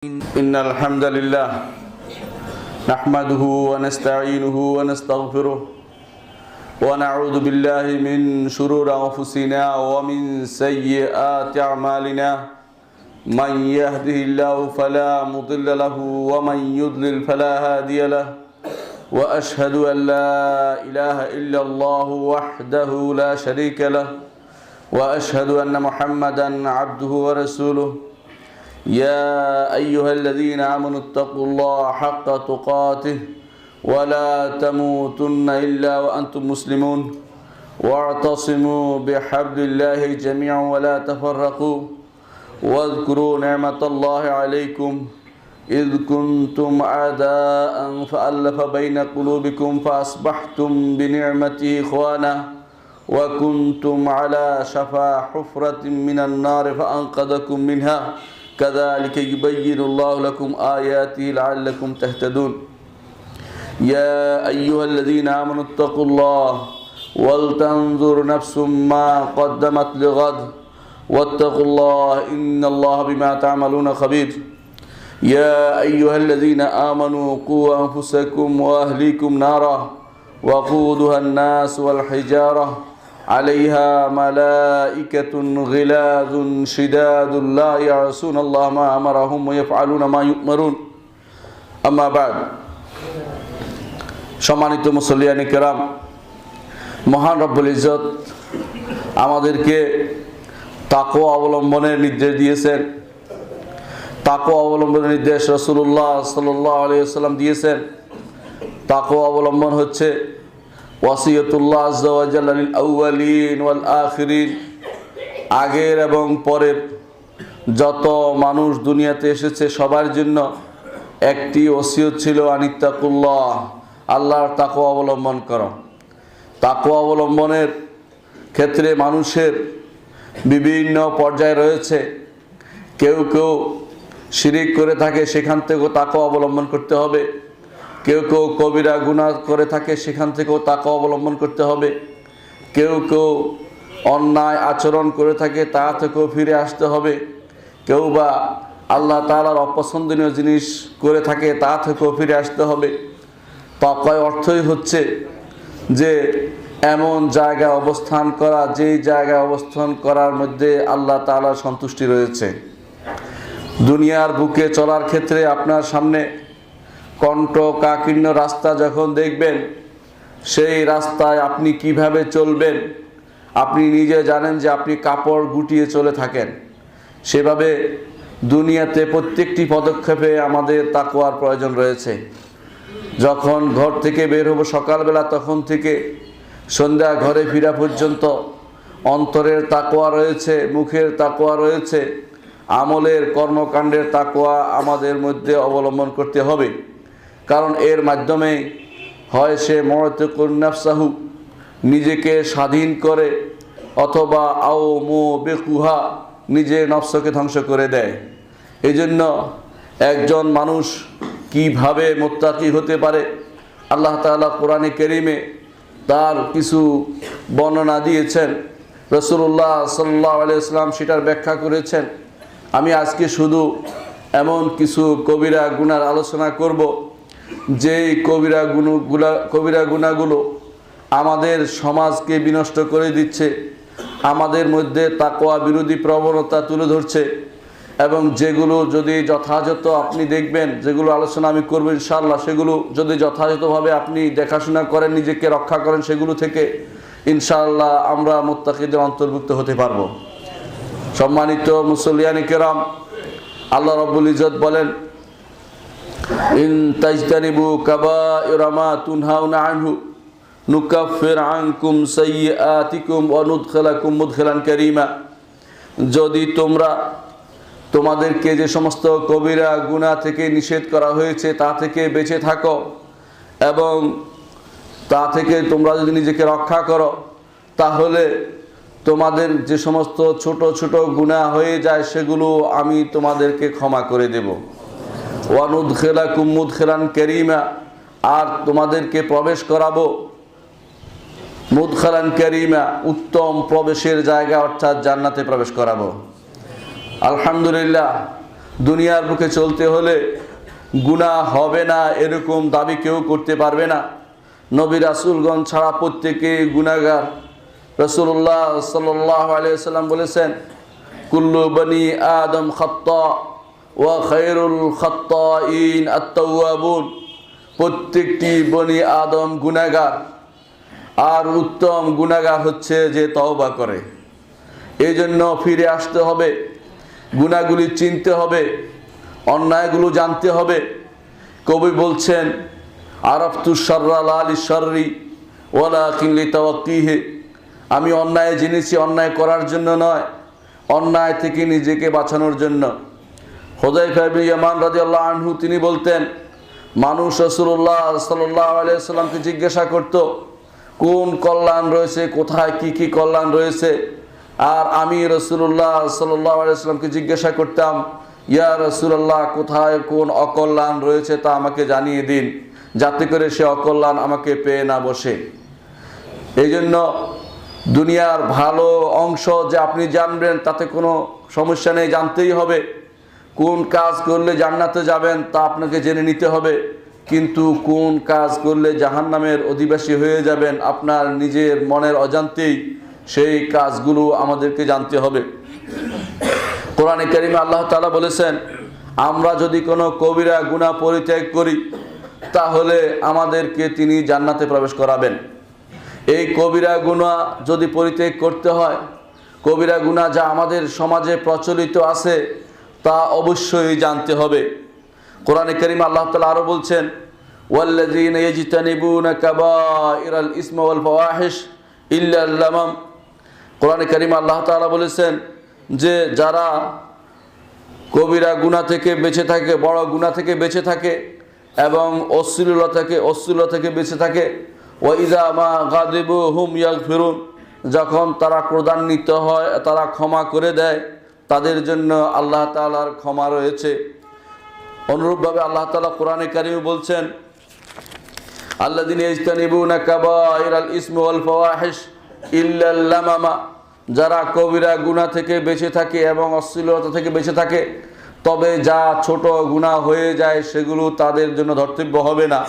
إن الحمد لله نحمده ونستعينه ونستغفره ونعوذ بالله من شرور أنفسنا ومن سيئات أعمالنا من يهده الله فلا مضل له ومن يضلل فلا هادي له وأشهد أن لا إله إلا الله وحده لا شريك له وأشهد أن محمدا عبده ورسوله يا أيها الذين آمنوا اتقوا الله حق تقاته ولا تموتن إلا وأنتم مسلمون واعتصموا بحبل الله جميعا ولا تفرقوا واذكروا نعمة الله عليكم إذ كنتم أعداء فألف بين قلوبكم فأصبحتم بنعمته إخوانا وكنتم على شفا حفرة من النار فأنقذكم منها كذلك يبين الله لكم آياته لعلكم تهتدون يا أيها الذين آمنوا اتقوا الله ولتنظر نفس ما قدمت لغد واتقوا الله إن الله بما تعملون خبير يا أيها الذين آمنوا قوا أنفسكم وأهليكم نارا وقودها الناس والحجارة عليها ملائكة غلاظ شداد لا يعصون الله ما أمرهم ويفعلون ما يؤمرون أما بعد সম্মানিত মুসল্লিয়ানে কেরাম, মহান রব্বুল ইজ্জত আমাদেরকে তাকওয়া অবলম্বনের নির্দেশ দিয়েছেন। তাকওয়া অবলম্বনের নির্দেশ রাসূলুল্লাহ সাল্লাল্লাহু আলাইহি ওয়াসাল্লাম দিয়েছেন। তাকওয়া অবলম্বন হচ্ছে ওয়াসিয়াতুল্লাহ আযজা ওয়া জাল্লা লিল আউয়ালিন ওয়াল আখিরিন, আগের এবং পরের যত মানুষ দুনিয়াতে এসেছে সবার জন্য একটি ওসিয়ত ছিল, আনিত্তাকুল্লাহ, আল্লাহর তাকওয়া অবলম্বন করো। তাকওয়া অবলম্বনের ক্ষেত্রে মানুষের বিভিন্ন পর্যায় রয়েছে। কেউ কেউ শিরিক করে থাকে, সেখান থেকেও তাকওয়া অবলম্বন করতে হবে। কেউ কেউ কবিরা গুনাহ করে থাকে, সেখান থেকেও তাকওয়া অবলম্বন করতে হবে। কেউ কেউ অন্যায় আচরণ করে থাকে, তা থেকেও ফিরে আসতে হবে। কেউ বা আল্লাহ তাআলার অপছন্দনীয় জিনিস করে থাকে, তা থেকেও ফিরে আসতে হবে। তাকওয়ার অর্থই হচ্ছে যে এমন জায়গায় অবস্থান করা, যেই জায়গায় অবস্থান করার মধ্যে আল্লাহ তাআলার সন্তুষ্টি রয়েছে। দুনিয়ার বুকে চলার ক্ষেত্রে আপনার সামনে কণ্টকাকীর্ণ রাস্তা যখন দেখবেন, সেই রাস্তায় আপনি কিভাবে চলবেন আপনি নিজে জানেন যে আপনি কাপড় গুটিয়ে চলে থাকেন। সেভাবে দুনিয়াতে প্রত্যেকটি পদক্ষেপে আমাদের তাকওয়ার প্রয়োজন রয়েছে। যখন ঘর থেকে বের হব সকালবেলা, তখন থেকে সন্ধ্যা ঘরে ফেরা পর্যন্ত অন্তরের তাকওয়া রয়েছে, মুখের তাকওয়া রয়েছে, আমলের কর্মকাণ্ডের তাকওয়া আমাদের মধ্যে অবলম্বন করতে হবে। কারণ এর মাধ্যমে হয় সে মুতিকুন নাফসাহু, নিজেকে স্বাধীন করে, অথবা আও মুবিকুহা, নিজের নফসকে ধ্বংস করে দেয়। এই জন্য একজন মানুষ কিভাবে মুত্তাকি হতে পারে, আল্লাহ তাআলা কোরআনে কারীমে তার কিছু বর্ণনা দিয়েছেন। রাসূলুল্লাহ সাল্লাল্লাহু আলাইহি ওয়াসাল্লাম সেটার ব্যাখ্যা করেছেন। আমি আজকে শুধু এমন কিছু কবিরা গুনার আলোচনা করব, যেই কবিরা গুনাহগুলো আমাদের সমাজকে বিনষ্ট করে দিচ্ছে, আমাদের মধ্যে তাকওয়া বিরোধী প্রবণতা তুলে ধরছে, এবং যেগুলো যদি যথাযথ আপনি দেখবেন, যেগুলো আলোচনা আমি করব ইনশাআল্লাহ, সেগুলো যদি যথাযথভাবে আপনি দেখাশোনা করেন, নিজেকে রক্ষা করেন, সেগুলো থেকে ইনশাআল্লাহ আমরা মুত্তাকিদের অন্তর্ভুক্ত হতে পারবো। সম্মানিত মুসল্লিয়ানে কেরাম, আল্লাহ রাব্বুল ইজ্জত বলেন, ইন তাজতানিবু কাবাইরা মা তুনহাউনা আনহু নুকাফির আনকুম সাইয়্যাতিকুম ওয়া নুদখিলাকুম মুদখিলান কারীমা। যদি তোমরা তোমাদেরকে যে সমস্ত কবিরা গুনাহ থেকে নিষেধ করা হয়েছে তা থেকে বেঁচে থাকো, এবং তা থেকে তোমরা যদি নিজেকে রক্ষা করো, তাহলে তোমাদের যে সমস্ত ছোট ছোট গুনাহ হয়ে যায় সেগুলো আমি তোমাদেরকে ক্ষমা করে দেব। ওয়া নুদখিলাকুম মুদখিলান কারীমা, আর তোমাদেরকে প্রবেশ করাবো মুদখিলান কারীমা, উত্তম প্রবেশের জায়গা, অর্থাৎ জান্নাতে প্রবেশ করাবো। আলহামদুলিল্লাহ, দুনিয়ার বুকে চলতে হলে গুনাহ হবে না এরকম দাবি কেউ করতে পারবে না। নবী রাসূলগণ ছাড়া প্রত্যেকেই গুনাহগার। রাসূলুল্লাহ সাল্লাল্লাহু আলাইহি ওয়াসাল্লাম বলেছেন, কুল্লু বনি আদম খাত্তা ওয়া খায়রুল খাত্তাইন আত-তাওয়াবুন। প্রত্যেকটি বনি আদম গুনাহগার, আর উত্তম গুনাহগার হচ্ছে যে তওবা করে। এই জন্য ফিরে আসতে হবে, গুনাহগুলি চিনতে হবে, অন্যায়গুলো জানতে হবে। কবি বলছেন, আরাফতু শাররা লা লিশ-শাররি ওয়ালাকিন লিতাওয়াক্কিহি। আমি অন্যায় জেনেছি অন্যায় করার জন্য নয়, অন্যায় থেকে নিজেকে বাঁচানোর জন্য। হুযায়ফা ইবনে ইয়ামান রাদিয়াল্লাহু আনহু তিনি বলতেন, মানুষ রাসূলুল্লাহ সাল্লাল্লাহু আলাইহি ওয়াসাল্লামকে জিজ্ঞাসা করত কোন কল্যাণ রয়েছে, কোথায় কি কি কল্যাণ রয়েছে। আর আমি রাসূলুল্লাহ সাল্লাল্লাহু আলাইহি ওয়াসাল্লামকে জিজ্ঞাসা করতাম, ইয়া রাসূলুল্লাহ, কোথায় কোন অকল্যাণ রয়েছে তা আমাকে জানিয়ে দিন, যাতে করে সে অকল্যাণ আমাকে পেয়ে না বসে। এই জন্য দুনিয়ার ভালো অংশ যে আপনি জানবেন তাতে কোনো সমস্যা নেই, জানতেই হবে। কোন কাজ করলে জান্নাতে যাবেন তা আপনাকে জেনে নিতে হবে, কিন্তু কোন কাজ করলে জাহান্নামের অধিবাসী হয়ে যাবেন আপনার নিজের মনের অজান্তেই, সেই কাজগুলো আমাদেরকে জানতে হবে। কোরআনে কারিমে আল্লাহ তাআলা বলেছেন, আমরা যদি কোনো কবিরা গুনাহ পরিত্যাগ করি তাহলে আমাদেরকে তিনি জান্নাতে প্রবেশ করাবেন। এই কবিরা গুনাহ যদি পরিত্যাগ করতে হয়, কবিরা গুনাহ যা আমাদের সমাজে প্রচলিত আছে তা অবশ্যই জানতে হবে। কোরআনে কারিমে আল্লাহ তাআলা আরো বলছেন, ওয়াল্লাযীনা ইয়াজতানিবুনা কাবাইরাল ইসমা ওয়াল ফাওয়াহিশ ইল্লা লামাম। কোরআনে কারিমে আল্লাহ তাআলা বলেছেন যে যারা কবিরা গুনাহ থেকে বেঁচে থাকে, বড় গুনাহ থেকে বেঁচে থাকে এবং অশ্লীলতা থেকে বেঁচে থাকে, ওয়া ইযা মা গাযিবু হুম ইয়াগফিরুন, যখন তারা ক্রোধান্বিত হয় তারা ক্ষমা করে দেয়, তাদের জন্য আল্লাহ তাআলার ক্ষমা রয়েছে। অনুরূপভাবে আল্লাহ তাআলা কোরআনে কারিমে বলছেন, আল্লাযীনা ইয়াজতানিবুনা কাবাইরাল ইসমা ওয়াল ফাওয়াহিশ ইল্লা লামামা, যারা কবিরা গুনাহ থেকে বেঁচে থাকে এবং অশ্লীলতা থেকে বেঁচে থাকে, তবে যা ছোট গুনাহ হয়ে যায় সেগুলো তাদের জন্য ধর্তব্য হবে না।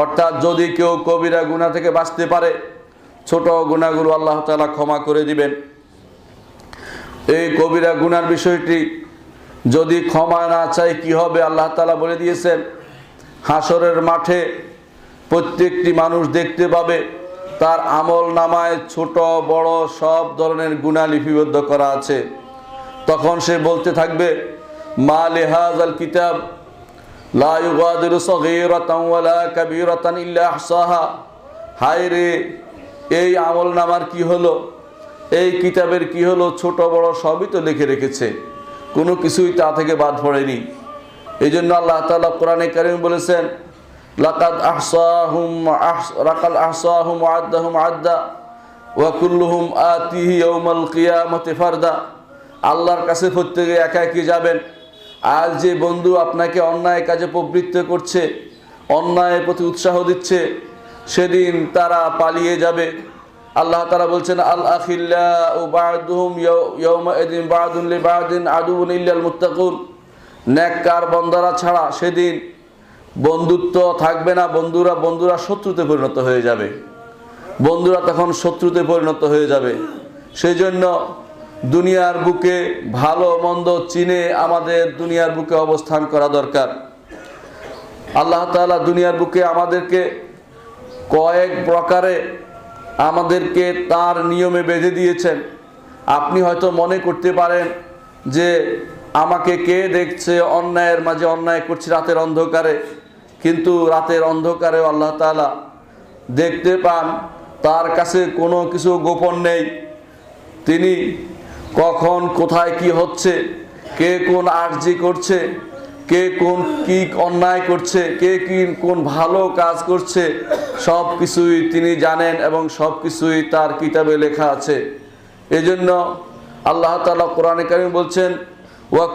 অর্থাৎ যদি কেউ কবিরা গুনাহ থেকে বাঁচতে পারে, ছোট গুনাহগুলো আল্লাহ তাআলা ক্ষমা করে দিবেন। এই কবিরা গুনার বিষয়টি যদি ক্ষমা না চাই কি হবে আল্লাহ তাআলা বলে দিয়েছেন। হাসরের মাঠে প্রত্যেকটি মানুষ দেখতে পাবে তার আমল নামায় ছোট বড় সব ধরনের গুনাহ লিপিবদ্ধ করা আছে। তখন সে বলতে থাকবে, মা লিহাযাল কিতাব লা ইউগাদিরু সগীরাতান ওয়ালা কাবীরাতান ইল্লা আহসাহা। হায় রে, এই আমল নামার কি হলো, এই কিতাবের কি হলো, ছোট বড় সবই তো লিখে রেখেছে, কোনো কিছুই তা থেকে বাদ পড়েনি। এই জন্য আল্লাহ তাআলা কোরআনে কারীম বলেছেন, লাকাদ আহসাহুম ওয়া আদ্দাহুম আদ্দা ওয়া কুল্লুহুম আতিহি ইয়াউমাল কিয়ামাতি ফারদা। আল্লাহর কাছে প্রত্যেকে একা একা যাবেন। আর যে বন্ধু আপনাকে অন্যায় কাজে প্রবৃত্ত করছে, অন্যায়ের প্রতি উৎসাহ দিচ্ছে, সেদিন তারা পালিয়ে যাবে। আল্লাহ তাআলা বলছেন, আল আখিল্লাউ বা'দুহুম ইয়াউমাইদিন বা'দুন লিবা'দিন আদুউন ইল্লাল মুত্তাকুন। নেককার বান্দারা ছাড়া সেদিন বন্ধুত্ব থাকবে না, বন্ধুরা শত্রুতে পরিণত হয়ে যাবে, বন্ধুরা তখন শত্রুতে পরিণত হয়ে যাবে। সেই জন্য দুনিয়ার বুকে ভালো মন্দ চিনে আমাদের দুনিয়ার বুকে অবস্থান করা দরকার। আল্লাহ তাআলা দুনিয়ার বুকে আমাদেরকে কয়েক প্রকারে আমাদেরকে তার নিয়মে বেঁধে দিয়েছেন। আপনি হয়তো মনে করতে পারেন যে আমাকে কে দেখছে, অন্যায়ের মাঝে অন্যায় করছি রাতের অন্ধকারে, কিন্তু রাতের অন্ধকারেও আল্লাহ তাআলা দেখতে পান, তার কাছে কোনো কিছু গোপন নেই। তিনি কখন কোথায় কি হচ্ছে, কে কোন আরজি করছে, কে কোন কি অন্যায় করছে, কে কি কোন ভালো কাজ করছে, সব কিছুই তিনি জানেন এবং সব কিছুই তার কিতাবে লেখা আছে। এজন্য আল্লাহ তাআলা কোরআনে কারীম বলছেন, ওয়া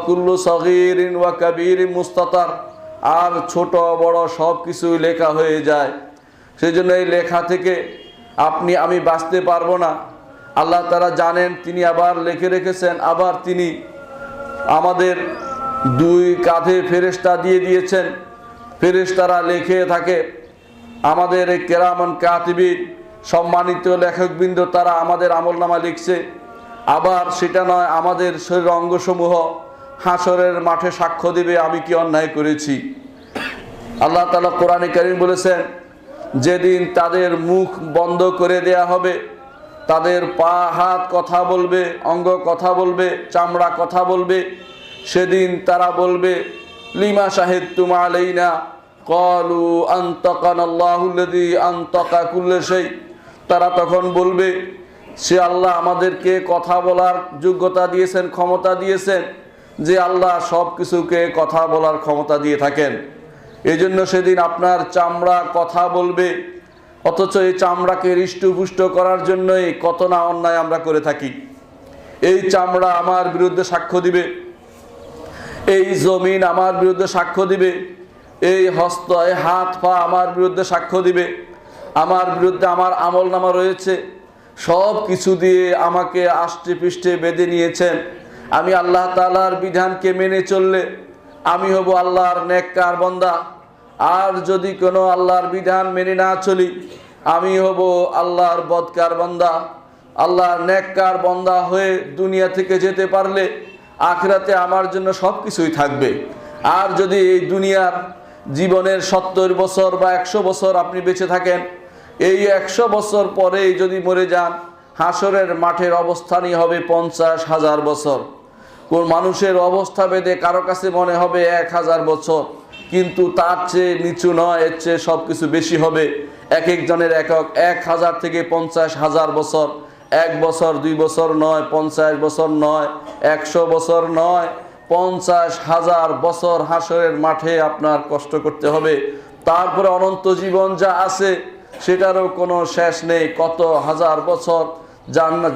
কুল্লু সগীরিন ওয়া কাবীরিন মুস্তাতার। আর ছোট বড় সব কিছুই লেখা হয়ে যায়। সেই জন্য এই লেখা থেকে আমি বাঁচতে পারবো না। আল্লাহ তাআলা জানেন, তিনি আবার লিখে রেখেছেন, আবার তিনি আমাদের দুই কাঁধে ফেরেশতা দিয়ে দিয়েছেন, ফেরেশতারা লিখে থাকে। আমাদের এই কেরামান কাতিবিন সম্মানিত লেখকবৃন্দ তারা আমাদের আমলনামা লিখছে। আবার সেটা নয়, আমাদের শরীর অঙ্গসমূহ হাসরের মাঠে সাক্ষ্য দিবে আমি কি অন্যায় করেছি। আল্লাহ তাআলা কোরআনে কারীম বলেছেন, যেদিন তাদের মুখ বন্ধ করে দেয়া হবে, তাদের পা হাত কথা বলবে, অঙ্গ কথা বলবে, চামড়া কথা বলবে, সেদিন তারা বলবে লিমা শাহিদতুম আলাইনা ক্বালু আনতাকানাল্লাহুল্লাযী আনতাকা কুল্লা শাই। তারা তখন বলবে, সে আল্লাহ আমাদেরকে কথা বলার যোগ্যতা দিয়েছেন, ক্ষমতা দিয়েছেন, যে আল্লাহ সব কিছুকে কথা বলার ক্ষমতা দিয়ে থাকেন। এই জন্য সেদিন আপনার চামড়া কথা বলবে, অথচ এই চামড়াকে হৃষ্টপুষ্ট করার জন্যই কত না অন্যায় আমরা করে থাকি। এই চামড়া আমার বিরুদ্ধে সাক্ষ্য দিবে, এই জমিন আমার বিরুদ্ধে সাক্ষ্য দিবে, এই হস্ত এই হাত পা আমার বিরুদ্ধে সাক্ষ্য দিবে, আমার বিরুদ্ধে আমার আমলনামা রয়েছে, সব কিছু দিয়ে আমাকে আষ্টে পৃষ্ঠে বেঁধে নিয়েছেন। আমি আল্লাহ তাআলার বিধানকে মেনে চললে আমি হব আল্লাহর নেককার বান্দা, আর যদি কোনো আল্লাহর বিধান মেনে না চলি আমি হব আল্লাহর বদকার বান্দা। আল্লাহর নেককার বান্দা হয়ে দুনিয়া থেকে যেতে পারলে আখিরাতে আমার জন্য সব কিছুই থাকবে। আর যদি এই দুনিয়ার জীবনের 70 বছর বা 100 বছর আপনি বেঁচে থাকেন, এই 100 বছর পরেই যদি মরে যান, হাসরের মাঠের অবস্থানই হবে 50,000 বছর। কোন মানুষের অবস্থা ভেদে কারো কাছে মনে হবে 1000 বছর, কিন্তু তার চেয়ে নিচু নয়, এর চেয়ে সব কিছু বেশি হবে। এক একজনের একক 1000 থেকে 50,000 বছর। 1 বছর 2 বছর নয়, 50 বছর নয়, 100 বছর নয়, 50,000 বছর হাসরের মাঠে আপনার কষ্ট করতে হবে। তারপরে অনন্ত জীবন যা আছে সেটারও কোনো শেষ নেই। কত হাজার বছর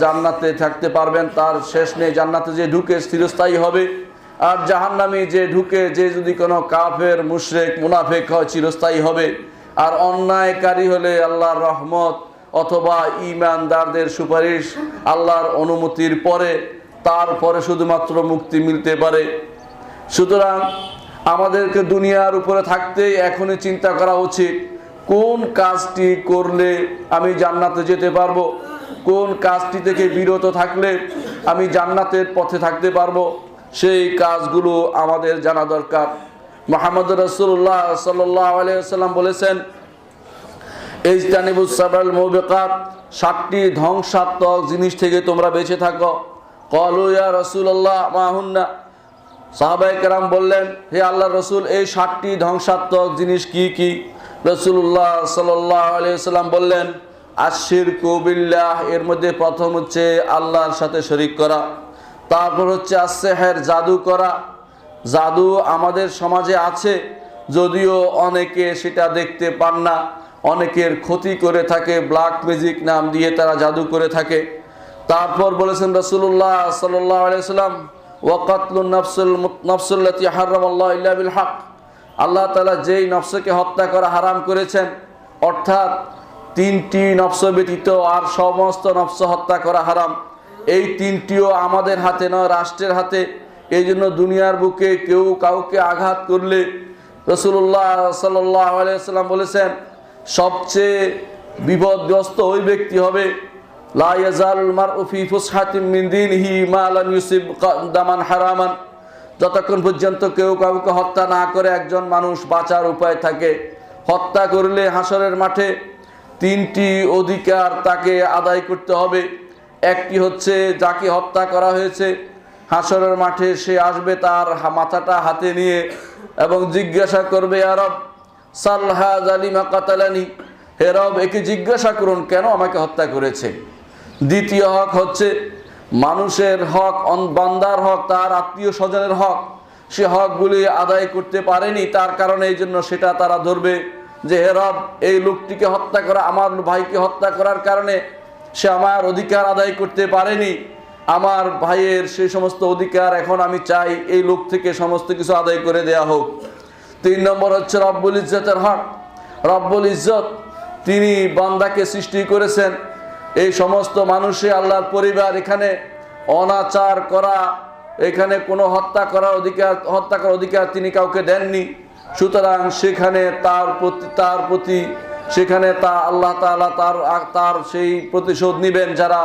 জান্নাতে থাকতে পারবেন তার শেষ নেই। জান্নাতে যে ঢুকে স্থিরস্থায়ী হবে, আর জাহান্নামে যে ঢুকে যে যদি কোনো কাফের মুশরিক মুনাফিক হয় চিরস্থায়ী হবে। আর অন্যায়কারী হলে আল্লাহর রহমত অথবা ঈমানদারদের সুপারিশ আল্লাহর অনুমতির পরে তারপরে শুধুমাত্র মুক্তি মিলতে পারে। সুতরাং আমাদেরকে দুনিয়ার উপরে থাকতেই এখনই চিন্তা করা উচিত, কোন কাজটি করলে আমি জান্নাতে যেতে পারবো, কোন কাজটি থেকে বিরত থাকলে আমি জান্নাতের পথে থাকতে পারবো, সেই কাজগুলো আমাদের জানা দরকার। মুহাম্মদ রাসূলুল্লাহ সাল্লাল্লাহু আলাইহি ওয়াসাল্লাম বলেছেন, ইজতানিবুস সাবাল মুবিকাত, 7টি ধ্বংসাত্মক জিনিস থেকে তোমরা বেঁচে থাকো। ক্বালু ইয়া রাসূলুল্লাহ মা হুন্না। সাহাবায়ে কেরাম বললেন, হে আল্লাহর রাসূল, এই 7টি ধ্বংসাত্মক জিনিস কি কি? রাসূলুল্লাহ সাল্লাল্লাহু আলাইহি ওয়াসাল্লাম বললেন, আশশিরকু বিল্লাহ, এর মধ্যে প্রথম হচ্ছে আল্লাহর সাথে শরীক করা। তারপর হচ্ছে আসসিহর, জাদু করা। জাদু আমাদের সমাজে আছে, যদিও অনেকে সেটা দেখতে পান না, অনেকের ক্ষতি করে থাকে, ব্ল্যাক ম্যাজিক নাম দিয়ে তারা জাদু করে থাকে। তারপর বলেছেন রাসূলুল্লাহ সাল্লাল্লাহু আলাইহি ওয়াসাল্লাম, ওয়া কাতলুন নাফসুল্লাতী হারামাল্লাহু ইল্লা বিল হক, আল্লাহ তাআলা যেই নফসকে হত্যা করা হারাম করেছেন, অর্থাৎ 3টি নফস ব্যতীত আর সমস্ত নফস হত্যা করা হারাম। এই 3টিও আমাদের হাতে নয়, রাষ্ট্রের হাতে। এই জন্য দুনিয়ার বুকে কেউ কাউকে আঘাত করলে রাসূলুল্লাহ সাল্লাল্লাহু আলাইহি ওয়াসাল্লাম বলেছেন, সবচেয়ে বিপদগ্রস্ত ওই ব্যক্তি হবে, লা ইয়াজালুল মারউ ফি ফুসহাতিন মিন দীনিহি মা লাম ইউসিব দামান হারামান, যতক্ষণ পর্যন্ত কেউ কাউকে হত্যা না করে একজন মানুষ বাঁচার উপায় থাকে। হত্যা করলে হাসরের মাঠে 3টি অধিকার তাকে আদায় করতে হবে। একটি হচ্ছে, যাকে হত্যা করা হয়েছে হাসরের মাঠে সে আসবে তার মাথাটা হাতে নিয়ে এবং জিজ্ঞাসা করবে, ইয়া রব সালহা জালিমা কাতালানি, হে রব একে জিজ্ঞাসা করুন কেন আমাকে হত্যা করেছে। দ্বিতীয় হক হচ্ছে মানুষের হক, বান্দার হক, তার আত্মীয় স্বজনের হক, সে হকগুলি আদায় করতে পারেনি, তার কারণে এই জন্য সেটা তারা ধরবে যে হে রব এই লোকটিকে হত্যা করা, আমার ভাইকে হত্যা করার কারণে সে আমার অধিকার আদায় করতে পারেনি, আমার ভাইয়ের সেই সমস্ত অধিকার এখন আমি চাই এই লোক থেকে সমস্ত কিছু আদায় করে দেয়া হোক। 3 নম্বর হচ্ছে রব্বুল ইজ্জতের হক। রব্বুল ইজ্জত তিনি বান্দাকে সৃষ্টি করেছেন, এই সমস্ত মানুষে আল্লাহর পরিবার, এখানে অনাচার করা এখানে কোনো হত্যা করার অধিকার তিনি কাউকে দেননি। সুতরাং সেখানে তার প্রতি সেখানে আল্লাহ তাআলা তার সেই প্রতিশোধ নেবেন যারা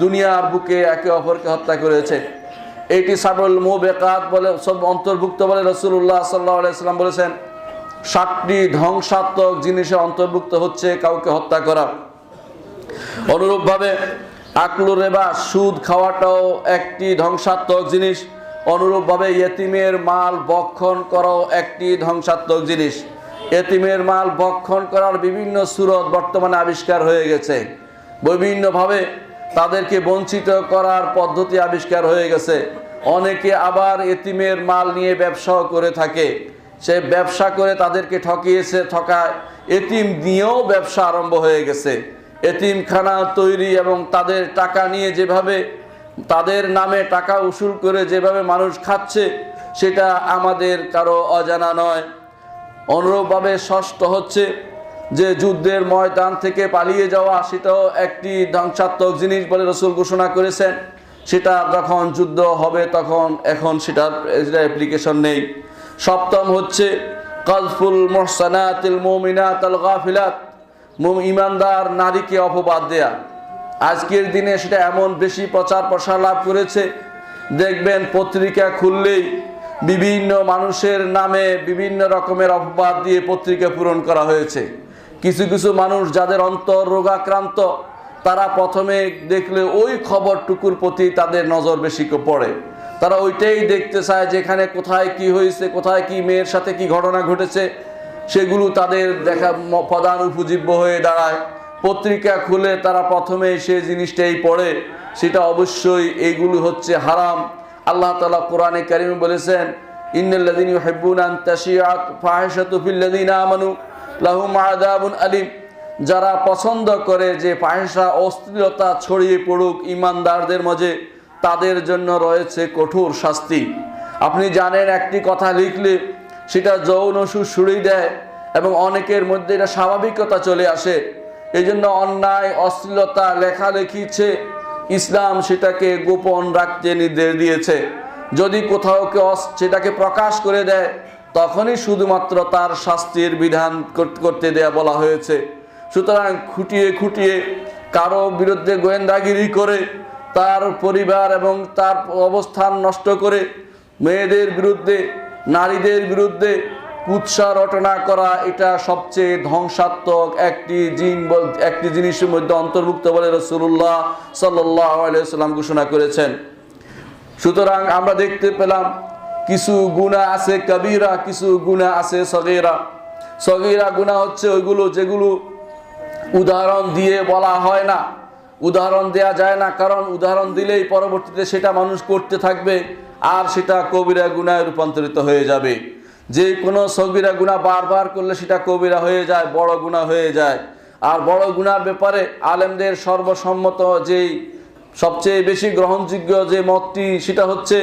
দুনিয়ার বুকে একে অপরকে হত্যা করেছে। এটি সাবুল মুবিকাত বলে সব অন্তর্ভুক্ত বলে রাসূলুল্লাহ সাল্লাল্লাহু আলাইহি ওয়াসাল্লাম বলেছেন। 7টি ধ্বংসাত্মক জিনিসে অন্তর্ভুক্ত হচ্ছে কাউকে হত্যা করা। অনুরূপভাবে আকলুর রিবা, সুদ খাওয়াটাও একটি ধ্বংসাত্মক জিনিস। অনুরূপভাবে ইয়েতিমের মাল ভক্ষণ করাও একটি ধ্বংসাত্মক জিনিস। ইয়েতিমের মাল ভক্ষণ করার বিভিন্ন সূরত বর্তমানে আবিষ্কার হয়ে গেছে। বিভিন্নভাবে তাদেরকে বঞ্চিত করার পদ্ধতি আবিষ্কার হয়ে গেছে। অনেকে আবার ইয়েতিমের মাল নিয়ে ব্যবসাও করে থাকে। সে ব্যবসা করে তাদেরকে ঠকায়। এতিম নিয়েও ব্যবসা আরম্ভ হয়ে গেছে। এতিমখানা তৈরি এবং তাদের টাকা নিয়ে যেভাবে তাদের নামে টাকা উসুল করে যেভাবে মানুষ খাচ্ছে সেটা আমাদের কারো অজানা নয়। অনুরূপভাবে ষষ্ঠ হচ্ছে যে যুদ্ধের ময়দান থেকে পালিয়ে যাওয়া, সেটাও একটি ধ্বংসাত্মক জিনিস বলে রাসূল ঘোষণা করেছেন। সেটা যখন যুদ্ধ হবে তখন এখন সেটার অ্যাপ্লিকেশন নেই। সপ্তম হচ্ছে কাযফুল মুহসানাতিল মুমিনাতিল গাফিলাত, ঈমানদার নারীকে অপবাদ দেয়া। আজকের দিনে সেটা এমন বেশি প্রচার প্রসার লাভ করেছে, দেখবেন পত্রিকা খুললেই বিভিন্ন মানুষের নামে বিভিন্ন রকমের অপবাদ দিয়ে পত্রিকা পূরণ করা হয়েছে। কিছু কিছু মানুষ যাদের অন্তর রোগাক্রান্ত, তারা প্রথমে দেখলে ওই খবরটুকুর প্রতি তাদের নজর বেশি পড়ে। তারা ওইটাই দেখতে চায় যেখানে কোথায় কি হয়েছে, কোথায় কি মেয়ের সাথে কি ঘটনা ঘটেছে, সেগুলো তাদের দেখা প্রধান উপজীব্য হয়ে দাঁড়ায়। পত্রিকা খুলে তারা প্রথমে সেই জিনিসটাই পড়ে। সেটা অবশ্যই এইগুলো হচ্ছে হারাম। আল্লাহ তাআলা কোরআনে কারিমে বলেছেন, ইন্নাল্লাযীনা ইউহিব্বুনা আন তাশিআত ফাহিশাতু ফিল্লাযীনা আমানু লাহুম আযাবুন আলীম। যারা পছন্দ করে যে ফাহিশা অশ্লীলতা ছড়িয়ে পড়ুক ঈমানদারদের মাঝে, তাদের জন্য রয়েছে কঠোর শাস্তি। আপনি জানেন একটি কথা লিখলে সেটা যৌন সুড়ি দেয় এবং অনেকের মধ্যে এটা স্বাভাবিকতা চলে আসে। এই জন্য অন্যায় অশ্লীলতা লেখালেখিছে ইসলাম সেটাকে গোপন রাখতে নির্দেশ দিয়েছে। যদি কোথাও কেউ সেটাকে প্রকাশ করে দেয় তখনই শুধুমাত্র তার শাস্তির বিধান করতে দেয়া বলা হয়েছে। সুতরাং খুঁটিয়ে খুঁটিয়ে কারো বিরুদ্ধে গোয়েন্দাগিরি করে তার পরিবার এবং তার অবস্থান নষ্ট করে মেয়েদের বিরুদ্ধে, নারীদের বিরুদ্ধে কুৎসা রটনা করা, এটা সবচেয়ে ধ্বংসাত্মক একটি জিনিসের মধ্যে অন্তর্ভুক্ত বলে রাসূলুল্লাহ সাল্লাল্লাহু আলাইহি ওয়াসাল্লাম ঘোষণা করেছেন। সুতরাং আমরা দেখতে পেলাম কিছু গুনাহ আছে কবিরা, কিছু গুনাহ আছে সগীরা। সগীরা গুনাহ হচ্ছে ওইগুলো যেগুলো উদাহরণ দিয়ে বলা হয় না, উদাহরণ দেয়া যায় না, কারণ উদাহরণ দিলেই পরবর্তীতে সেটা মানুষ করতে থাকবে আর সেটা কবিরা গুনাহে রূপান্তরিত হয়ে যাবে। যে কোনো সগীরা গুনাহ বারবার করলে সেটা কবিরা হয়ে যায়, বড় গুনাহ হয়ে যায়। আর বড় গুনার ব্যাপারে আলেমদের সর্বসম্মত যেই সবচেয়ে বেশি গ্রহণযোগ্য যে মতটি, সেটা হচ্ছে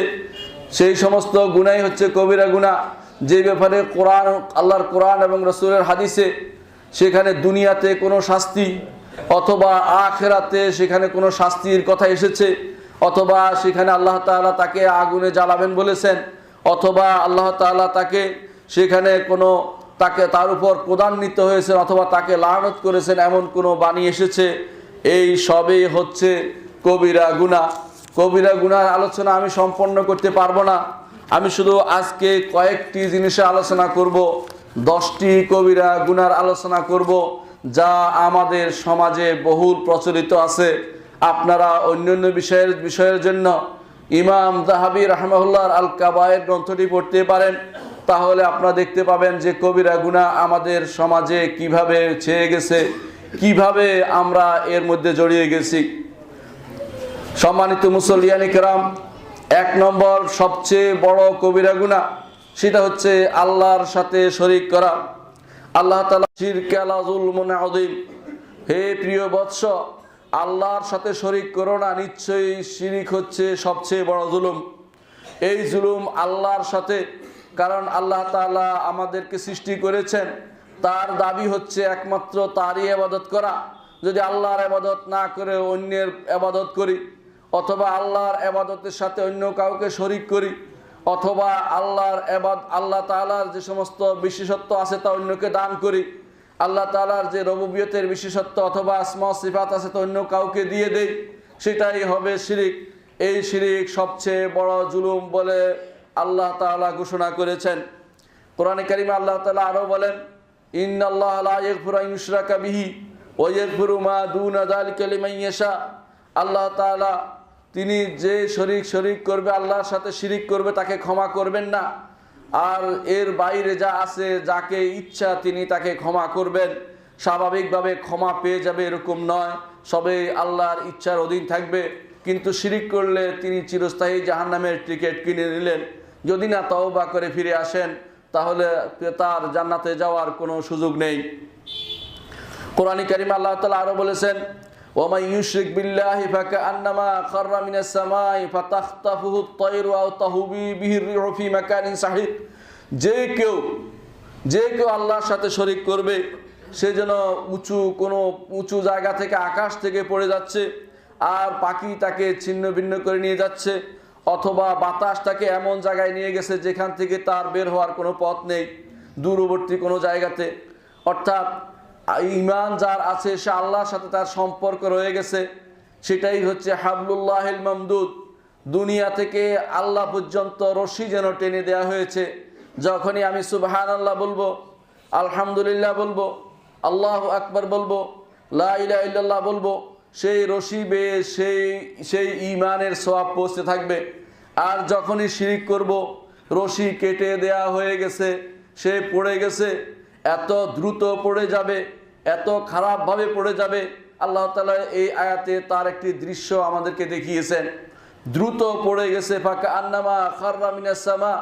সেই সমস্ত গুনাহ হচ্ছে কবিরা গুনাহ যে ব্যাপারে আল্লাহর কোরআন এবং রাসূলের হাদিসে সেখানে দুনিয়াতে কোনো শাস্তি অথবা আখিরাতে সেখানে কোনো শাস্তির কথা এসেছে, অথবা সেখানে আল্লাহ তাআলা তাকে আগুনে জ্বালাবেন বলেছেন, অথবা আল্লাহ তাআলা তাকে সেখানে তার উপর ক্রোধান্বিত হয়েছেন অথবা তাকে লানত করেছেন, এমন কোনো বাণী এসেছে। এই সবই হচ্ছে কবিরা গুনাহ। কবিরা গুনাহর আলোচনা আমি সম্পন্ন করতে পারবো না। আমি শুধু আজকে কয়েকটি জিনিসে আলোচনা করব, 10টি কবিরা গুনাহর আলোচনা করব যা আমাদের সমাজে বহুল প্রচলিত আছে। আপনারা অন্যান্য বিষয়ের জন্য ইমাম যাহাবী রাহিমাহুল্লাহর আল কাবায়ের গ্রন্থটি পড়তে পারেন। তাহলে আপনারা দেখতে পাবেন যে কবিরা গুনাহ আমাদের সমাজে কিভাবে ছেয়ে গেছে, কিভাবে আমরা এর মধ্যে জড়িয়ে গেছি। সম্মানিত মুসল্লিয়ানি কেরাম, 1 নম্বর সবচেয়ে বড় কবিরা গুনাহ সেটা হচ্ছে আল্লাহর সাথে শরীক করা। আল্লাহ তাআলা শিরক লা যুলমুন আযীম, হে প্রিয় বৎস, আল্লাহর সাথে শরীক করো না, নিশ্চয়ই শিরক হচ্ছে সবচেয়ে বড় জুলুম। এই জুলুম আল্লাহর সাথে, কারণ আল্লাহ তাআলা আমাদেরকে সৃষ্টি করেছেন, তার দাবি হচ্ছে একমাত্র তারই ইবাদত করা। যদি আল্লাহর ইবাদত না করে অন্যের ইবাদত করি, অথবা আল্লাহর ইবাদতের সাথে অন্য কাউকে শরীক করি, অথবা আল্লাহ তাআলার যে সমস্ত বিশেষত্ব আছে তা অন্যকে দান করি, আল্লাহ তাআলার যে রুবুবিয়তের বিশেষত্ব অথবা আসমা সিফাত আছে তা অন্য কাউকে দিয়ে দেই, সেটাই হবে শিরিক। এই শিরিক সবচেয়ে বড় জুলুম বলে আল্লাহ তাআলা ঘোষণা করেছেন। কোরআনে কারিমে আল্লাহ তাআলা আরো বলেন, ইন্নাল্লাহা লা ইয়াগফিরু আন ইউশরাকা বিহি ওয়া ইয়াগফিরু মা দুনা যালিকা লিমান ইয়াশা। আল্লাহ তাআলা তিনি যে শরীক করবে, আল্লাহর সাথে শিরিক করবে, তাকে ক্ষমা করবেন না। আর এর বাইরে যা আছে, যাকে ইচ্ছা তিনি তাকে ক্ষমা করবেন। স্বাভাবিকভাবে ক্ষমা পেয়ে যাবে এরকম নয়, সবে আল্লাহর ইচ্ছার অধীন থাকবে। কিন্তু শিরিক করলে তিনি চিরস্থায়ী জাহান্নামের টিকিট কিনে নিলেন। যদি না তওবা করে ফিরে আসেন তাহলে তার জান্নাতে যাওয়ার কোনো সুযোগ নেই। কোরআনে কারিমে আল্লাহ তাআলা আরো বলেছেন, ওয়ামান ইউশরিক বিল্লাহি ফাকান্নামা খাররা মিনাস সামাই ফাতাখতাফুহু আত-তায়রু আও তাহবি বিহি আর-রিহু ফি মাকানিন সাহিক। যে কেউ আল্লাহর সাথে শরীক করবে, সে যেন উঁচু জায়গা থেকে, আকাশ থেকে পড়ে যাচ্ছে, আর পাখি তাকে ছিন্ন ভিন্ন করে নিয়ে যাচ্ছে, অথবা বাতাস তাকে এমন জায়গায় নিয়ে গেছে যেখান থেকে তার বের হওয়ার কোনো পথ নেই, দূরবর্তী কোনো জায়গাতে। অর্থাৎ ঈমান যার আছে, সে আল্লাহর সাথে তার সম্পর্ক রয়ে গেছে, সেটাই হচ্ছে হাবলুল্লাহিল মামদুদ। দুনিয়া থেকে আল্লাহ পর্যন্ত রশি যেন টেনে দেওয়া হয়েছে। যখনই আমি সুবহানাল্লাহ বলবো, আলহামদুলিল্লাহ বলবো, আল্লাহু আকবার বলবো, লা ইলাহা ইল্লাল্লাহ বলবো, সেই রশি বেয়ে সেই ঈমানের সওয়াব পৌঁছতে থাকবে। আর যখনই শিরিক করব, রশি কেটে দেয়া হয়ে গেছে, সে পড়ে গেছে, এত দ্রুত পড়ে যাবে, এত খারাপভাবে পড়ে যাবে। আল্লাহ তাআলা এই আয়াতে তার একটি দৃশ্য আমাদেরকে দেখিয়েছেন। দ্রুত পড়ে গেছে, ফাকা আন্নামা খাররা মিনাস সামা।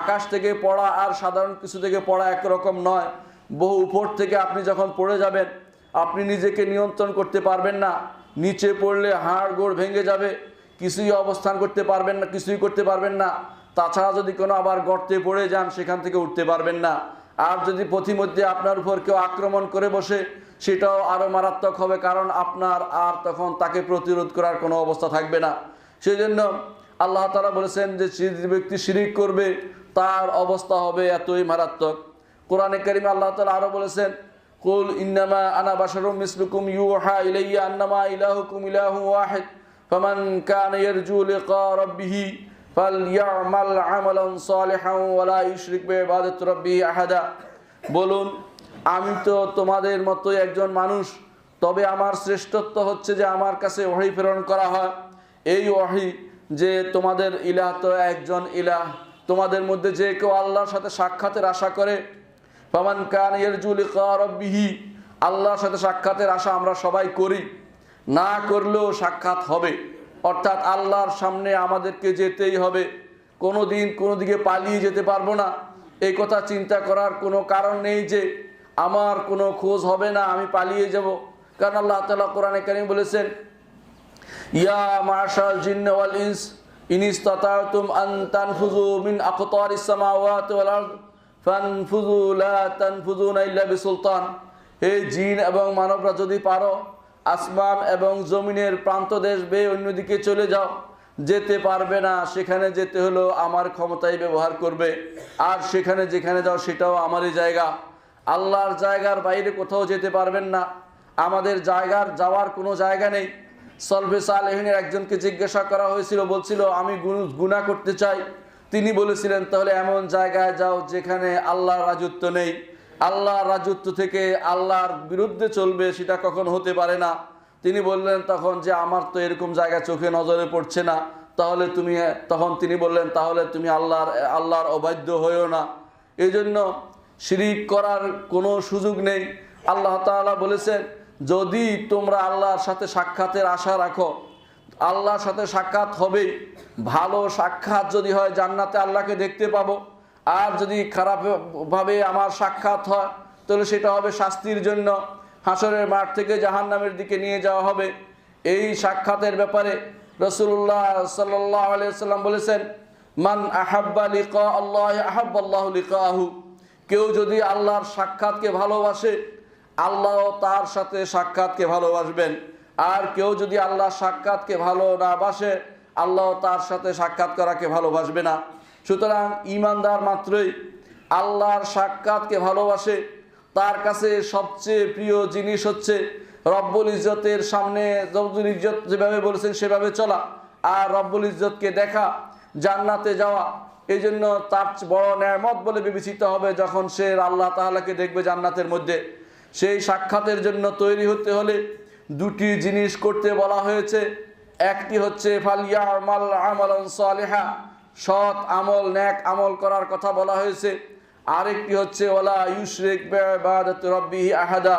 আকাশ থেকে পড়া আর সাধারণ কিছু থেকে পড়া একরকম নয়। বহু উপর থেকে আপনি যখন পড়ে যাবেন, আপনি নিজেকে নিয়ন্ত্রণ করতে পারবেন না। নিচে পড়লে হাড় গোড় ভেঙে যাবে, কিছুই অবস্থান করতে পারবেন না, কিছুই করতে পারবেন না। তাছাড়া যদি কোনো আবার গর্তে পড়ে যান, সেখান থেকে উঠতে পারবেন না। আর যদি পথিমধ্যে আপনার উপর কেউ আক্রমণ করে বসে, সেটাও আরও মারাত্মক হবে, কারণ আপনার আর তখন তাকে প্রতিরোধ করার কোনো অবস্থা থাকবে না। সেই জন্য আল্লাহ তাআলা বলেছেন যে যে ব্যক্তি শিরিক করবে তার অবস্থা হবে এতই মারাত্মক। কোরআনে কারিমে আল্লাহ তাআলা আরও বলেছেন, কুল ইন্নামা আনা বাশারুম মিসলুকুম ইউহা ইলাইয়া আন্নামা ইলাহুকুম ইলাহুন ওয়াহিদ ফামান কানা ইয়ারজু লিকা রাব্বিহি ফালইয়ামাল আমালান সালিহান ওয়া লা ইউশরিক বিইবাদাতি রাব্বিহি আহাদা। বলুন, আমি তো তোমাদের মতোই একজন মানুষ, তবে আমার শ্রেষ্ঠত্ব হচ্ছে যে আমার কাছে ওহী প্রেরণ করা হয়। এই ওহী যে তোমাদের ইলাহ তো একজন ইলাহ, তোমাদের মধ্যে যে কেউ আল্লাহর সাথে সাক্ষাতের আশা করে, ফামান কানা ইয়ারজু লিকা রাব্বিহি, আল্লাহর সাথে সাক্ষাতের আশা আমরা সবাই করি, না করলেও সাক্ষাৎ হবে। অর্থাৎ আল্লাহর সামনে আমাদেরকে যেতেই হবে, কোনো দিন কোনো দিকে পালিয়ে যেতে পারবো না। এই কথা চিন্তা করার কোনো কারণ নেই যে আমার কোনো খোঁজ হবে না, আমি পালিয়ে যাব। কারণ আল্লাহ তাআলা কোরআনে কারীম বলেছেন, ইয়া মাশাল জিন্ন ওয়াল ইনস ইন ইসতাতাতুম আন তানফুযু মিন আকতারিস সামাওয়াতি ওয়াল আরদ ফানফুযু লা তানফুযুনা ইল্লা বিসুলতান। হে জিন এবং মানবরা, যদি পারো আসমান এবং জমিনের প্রান্তদেশ বেয়ে অন্যদিকে চলে যাও, যেতে পারবে না। সেখানে যেতে হলো আমার ক্ষমতাই ব্যবহার করবে, আর সেখানে যেখানে যাও সেটাও আমারই জায়গা। আল্লাহর জায়গার বাইরে কোথাও যেতে পারবেন না। আমাদের যাওয়ার কোনো জায়গা নেই। সলফে সালেহিনের একজনকে জিজ্ঞাসা করা হয়েছিল, বলছিল আমি গুনাহ করতে চাই। তিনি বলেছিলেন, তাহলে এমন জায়গায় যাও যেখানে আল্লাহর রাজত্ব নেই। আল্লাহর রাজত্ব থেকে আল্লাহর বিরুদ্ধে চলবে, সেটা কখন হতে পারে না। তিনি বললেন তখন যে আমার তো এরকম জায়গা চোখে নজরে পড়ছে না। তখন তিনি বললেন, তাহলে তুমি আল্লাহর অবাধ্য হয়েও না। এই জন্য শিরিক করার কোনো সুযোগ নেই। আল্লাহ তাআলা বলেছেন, যদি তোমরা আল্লাহর সাথে সাক্ষাতের আশা রাখো, আল্লাহর সাথে সাক্ষাৎ হবেই। ভালো সাক্ষাৎ যদি হয়, জান্নাতে আল্লাহকে দেখতে পাবো। আর যদি খারাপভাবে আমার সাক্ষাৎ হয়, তাহলে সেটা হবে শাস্তির জন্য, হাসরের মাঠ থেকে জাহান্নামের দিকে নিয়ে যাওয়া হবে। এই সাক্ষাতের ব্যাপারে রাসূলুল্লাহ সাল্লাল্লাহু আলাইহি ওয়াসাল্লাম বলেছেন, মান আহাব্বা লিকা আল্লাহি আহাব্বাল্লাহু লিকাহু। কেউ যদি আল্লাহর সাক্ষাৎকে ভালোবাসে, আল্লাহ তার সাথে সাক্ষাৎকে ভালোবাসবেন। আর কেউ যদি আল্লাহ সাক্ষাৎকে ভালো না বাসে, আল্লাহ তার সাথে সাক্ষাৎ করাকে ভালোবাসবে না। সুতরাং ইমানদার মাত্রই আল্লাহর সাক্ষাৎকে ভালোবাসে। তার কাছে সবচেয়ে প্রিয় জিনিস হচ্ছে রব্বুল ইজ্জতের সামনে রব্বুল ইজ্জত যেভাবে বলেছেন সেভাবে চলা, আর রব্বুল ইজ্জতকে দেখা, জান্নাতে যাওয়া। এই জন্য তার বড় নেয়ামত বলে বিবেচিত হবে যখন সে আল্লাহ তাআলাকে দেখবে জান্নাতের মধ্যে। সেই সাক্ষাতের জন্য তৈরি হতে হলে দুটি জিনিস করতে বলা হয়েছে। একটি হচ্ছে ফালিয়ামাল আমালান সালিহা, সৎ আমল, নেক আমল করার কথা বলা হয়েছে। আরেকটি হচ্ছে ওয়ালা ইউশরিক বিইবাদাতি রাব্বিহি আহাদা,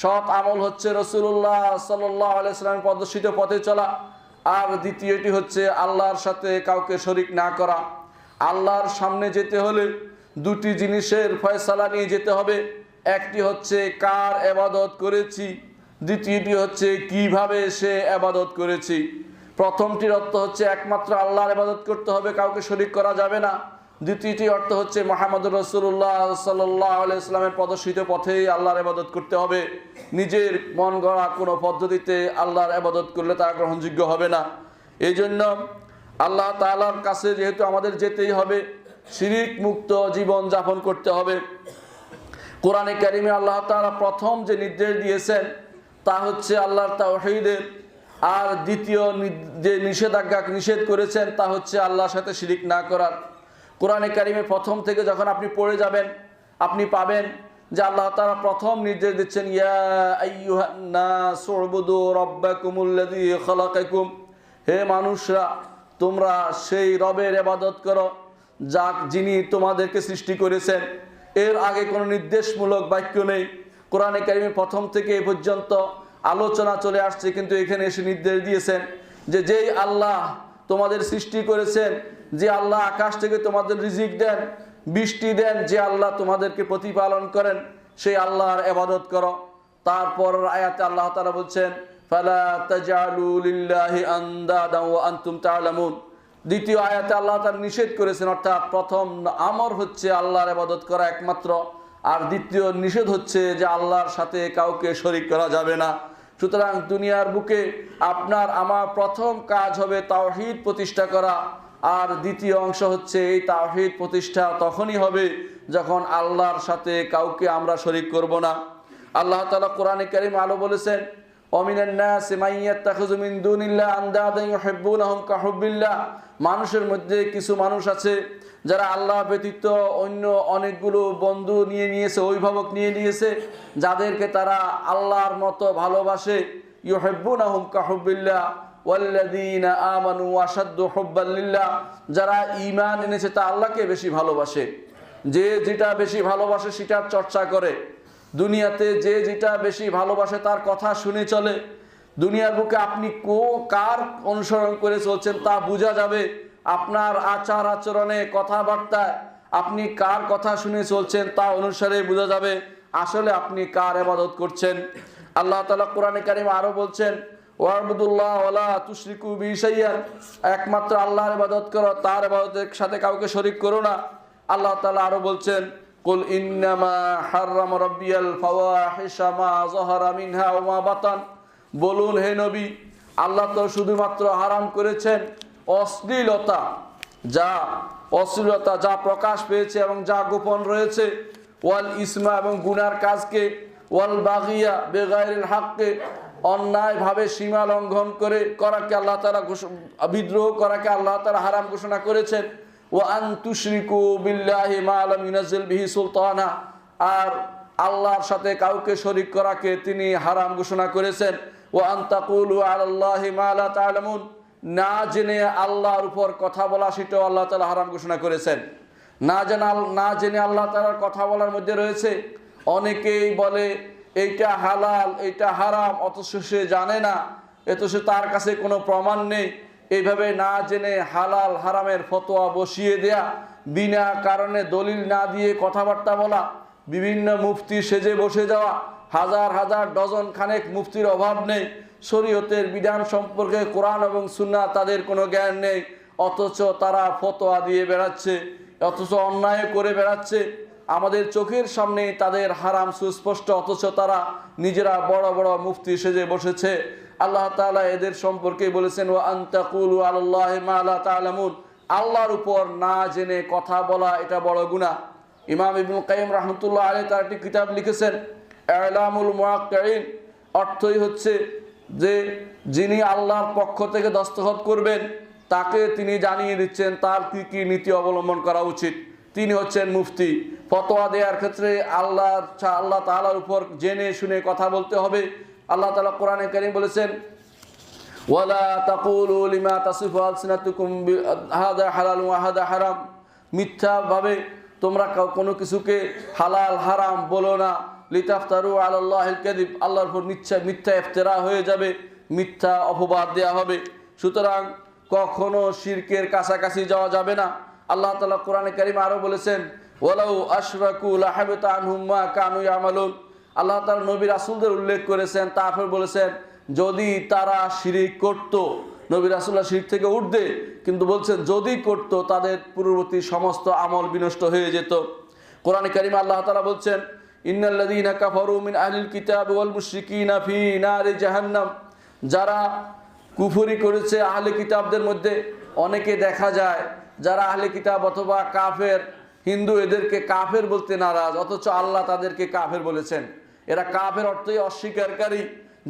সৎ আমল হচ্ছে রাসূলুল্লাহ সাল্লাল্লাহু আলাইহি ওয়াসাল্লামের প্রদর্শিত পথে চলা। আর দ্বিতীয়টি হচ্ছে আল্লাহর সাথে কাউকে শরীক না করা। আল্লাহর সামনে যেতে হলে দুটি জিনিসের ফয়সালা নিয়ে যেতে হবে। একটি হচ্ছে কার ইবাদত করেছি, দ্বিতীয়টি হচ্ছে কিভাবে সে ইবাদত করেছি। প্রথমটির অর্থ হচ্ছে একমাত্র আল্লাহর ইবাদত করতে হবে, কাউকে শরীক করা যাবে না। দ্বিতীয়টি অর্থ হচ্ছে মুহাম্মদুর রাসূলুল্লাহ সাল্লাল্লাহু আলাইহি ওয়াসাল্লামের প্রদর্শিত পথেই আল্লাহর ইবাদত করতে হবে। নিজের মন গড়া কোনো পদ্ধতিতে আল্লাহর ইবাদত করলে তা গ্রহণযোগ্য হবে না। এই জন্য আল্লাহ তাআলার কাছে যেহেতু আমাদের যেতেই হবে, শিরিক মুক্ত জীবন যাপন করতে হবে। কোরআনে কারিমে আল্লাহ তাআলা প্রথম যে নির্দেশ দিয়েছেন তা হচ্ছে আল্লাহর তাওহীদের, আর দ্বিতীয় যে নিষেধাজ্ঞা নিষেধ করেছেন তা হচ্ছে আল্লাহর সাথে শিরিক না করার। কোরআনে কারিমে প্রথম থেকে যখন আপনি পড়ে যাবেন, আপনি পাবেন যে আল্লাহ তাআলা প্রথম নির্দেশ দিচ্ছেন ইয়া আইয়ুহান নাস উবুদু রাব্বাকুমুল্লাযী খালাকাকুম, হে মানুষরা তোমরা সেই রবের ইবাদত করো যিনি তোমাদেরকে সৃষ্টি করেছেন। এর আগে কোনো নির্দেশমূলক বাক্য নেই। কোরআনে কারিমের প্রথম থেকে এ পর্যন্ত আলোচনা চলে আসছে, কিন্তু এখানে এসে নির্দেশ দিয়েছেন যে যেই আল্লাহ তোমাদের সৃষ্টি করেছেন, যে আল্লাহ আকাশ থেকে তোমাদের রিজিক দেন, বৃষ্টি দেন, যে আল্লাহ তোমাদেরকে প্রতিপালন করেন, সেই আল্লাহর ইবাদত করো। তারপর আয়াতে আল্লাহ তাআলা বলছেন ফালা তাজআলু লিল্লাহি আনদাদা ওয়া আনতুম তা'লামুন। দ্বিতীয় আয়াতে আল্লাহ তাআলা নিষেধ করেছেন, অর্থাৎ প্রথম আমর হচ্ছে আল্লাহর ইবাদত করা একমাত্র, আর দ্বিতীয় নিষেধ হচ্ছে যে আল্লাহর সাথে কাউকে শরীক করা যাবে না। সুতরাং দুনিয়ার বুকে আপনার আমার প্রথম কাজ হবে তাওহীদ প্রতিষ্ঠা করা, আর দ্বিতীয় অংশ হচ্ছে এই তাওহীদ প্রতিষ্ঠা তখনই হবে যখন আল্লাহর সাথে কাউকে আমরা শরীক করব না। আল্লাহ তাআলা কোরআনে কারীম আলো বলেছেন ওয়ামিনান নাসি মান ইয়াত্তাখিযু মিন দুনিল্লাহি আনদাদান ইউহিব্বুনাহুম কাহুব্বিল্লাহ, মানুষের মধ্যে কিছু মানুষ আছে যারা আল্লাহ ব্যতীত অন্য অনেকগুলো বন্ধু নিয়ে নিয়েছে, অভিভাবক নিয়ে নিয়েছে, যাদেরকে তারা আল্লাহর মতো ভালোবাসে। ইউহিব্বুনাহুম কাহুব্বিল্লাহ ওয়াল্লাযীনা আমানু আশাদ্দু হুব্বান লিল্লাহ, যারা ঈমান এনেছে তা আল্লাহকে বেশি ভালোবাসে। যে যেটা বেশি ভালোবাসে সেটার চর্চা করে, দুনিয়াতে যে যেটা বেশি ভালোবাসে তার কথা শুনে চলে। দুনিয়ার বুকে আপনি কার অনুসরণ করে চলছেন তা বোঝা যাবে আপনার আচার আচরণে, কথাবার্তায়। আপনি কার কথা শুনে চলছেন তা অনুসারে বোঝা যাবে আসলে আপনি কার ইবাদত করছেন। আল্লাহ তাআলা কোরআনে কারিমে আরো বলছেন ওয়াবুদুল্লাহ ওয়ালা তুশরিকু বিহি শাইআন, একমাত্র আল্লাহর ইবাদত করো, তার ইবাদতের সাথে কাউকে শরীক করো না। আল্লাহ তাআলা আরো বলছেন কুল ইন্নামা হাররামা রাব্বিয়াল ফাওয়াহিশা মা যাহারা মিনহা ওয়া মা বাতান, বলুন হে নবী আল্লাহ তো শুধুমাত্র হারাম করেছেন অশ্লীলতা, যা প্রকাশ পেয়েছে এবং যা গোপন রয়েছে, ওয়াল ইসমা এবং গুনার কাজকে, ওয়াল বাগিয়া বেগাইরিল হককে অন্যায়ভাবে সীমা লঙ্ঘন করাকে আল্লাহ তাআলা বিদ্রোহ করাকে আল্লাহ তাআলা হারাম ঘোষণা করেছেন। ওয়া আন তুশরিকু বিল্লাহি মা লাম ইউনাজ্জিল বিহি সুলতানা, আর আল্লাহর সাথে কাউকে শরীক করাকে তিনি হারাম ঘোষণা করেছেন। ওয়া আন তাকুলু আলাল্লাহি মা লা তা'লামুন, না জেনে আল্লাহর উপর কথা বলা সেটাও আল্লাহ তাআলা হারাম ঘোষণা করেছেন। না জেনে আল্লাহ তাআলার কথা বলার মধ্যে রয়েছে অনেকেই বলে এইটা হালাল এইটা হারাম, অথচ সে জানে না, অথচ তার কাছে কোনো প্রমাণ নেই। এইভাবে না জেনে হালাল হারামের ফতোয়া বসিয়ে দেয়া, বিনা কারণে দলিল না দিয়ে কথাবার্তা বলা, বিভিন্ন মুফতি সেজে বসে যাওয়া, হাজার হাজার ডজন খানেক মুফতির অভাব নেই, শরীয়তের বিধান সম্পর্কে কোরআন এবং সুন্নাহ তাদের কোনো জ্ঞান নেই, অথচ তারা ফতোয়া দিয়ে বেড়াচ্ছে, অথচ অন্যায় করে বেড়াচ্ছে। আমাদের চোখের সামনে তাদের হারাম সুস্পষ্ট, অথচ তারা নিজেরা বড় বড় মুফতি সেজে বসেছে। আল্লাহ তাআলা এদের সম্পর্কে বলেছেন ওয়া আন তাকুলু আলাল্লাহি মা লা তা'লামুন, আল্লাহর উপর না জেনে কথা বলা এটা বড় গুনাহ। ইমাম ইবনুল কাইয়িম রাহমাতুল্লাহ আলাইহি তার একটি কিতাব লিখেছেন ইলামুল মুওয়াক্কিঈন, অর্থই হচ্ছে যে যিনি আল্লাহর পক্ষ থেকে দস্তখত করবেন তাকে তিনি জানিয়ে দিচ্ছেন তার কি কি নীতি অবলম্বন করা উচিত। তিনি হচ্ছেন মুফতি। ফতোয়া দেওয়ার ক্ষেত্রে আল্লাহ তাআলার উপর জেনে শুনে কথা বলতে হবে। আল্লাহ তাআলা কোরআনে কারীম বলেছেন ওয়ালা তাকুলু লিমা তাসিফু আলসিনাতুকুম হাদা হালাল ওয়া হাদা হারাম, মিথ্যাভাবে তোমরা কোনো কিছুকে হালাল হারাম বলো না। লিতাফতারু আলাল্লাহিল কাযিব, আল্লাহর উপর মিথ্যা ইফতিরা হয়ে যাবে, মিথ্যা অপবাদ দেয়া হবে। সুতরাং কখনো শিরকের কাছাকাছি যাওয়া যাবে না। আল্লাহ তাআলা কোরআনে কারীমে আরো বলেছেন ওয়ালাউ আশরাকু লাহাবিতা আনহুম মা কানু ইয়ামালুন, আল্লাহ তাআলা নবী রাসূলদের উল্লেখ করেছেন, তারপর বলেছেন যদি তারা শিরক করত, নবী রাসূলরা শিরক থেকে উঠবে, কিন্তু বলছেন যদি করত তাদের পূর্ববর্তী সমস্ত আমল বিনষ্ট হয়ে যেত। কোরআনে কারীমে আল্লাহ তাআলা বলছেন ইন্নাল্লাযীনা কাফারু মিন আহলিল কিতাবি ওয়াল মুশরিকিনা ফি নারি জাহান্নাম, যারা কুফরি করেছে আহলে কিতাবদের মধ্যে অনেকে দেখা যায় যারা আহলে কিতাব অথবা কাফের হিন্দু এদেরকে কাফের বলতে নারাজ, অথচ আল্লাহ তাদেরকে কাফের বলেছেন। এরা কাফের অর্থই অস্বীকারী।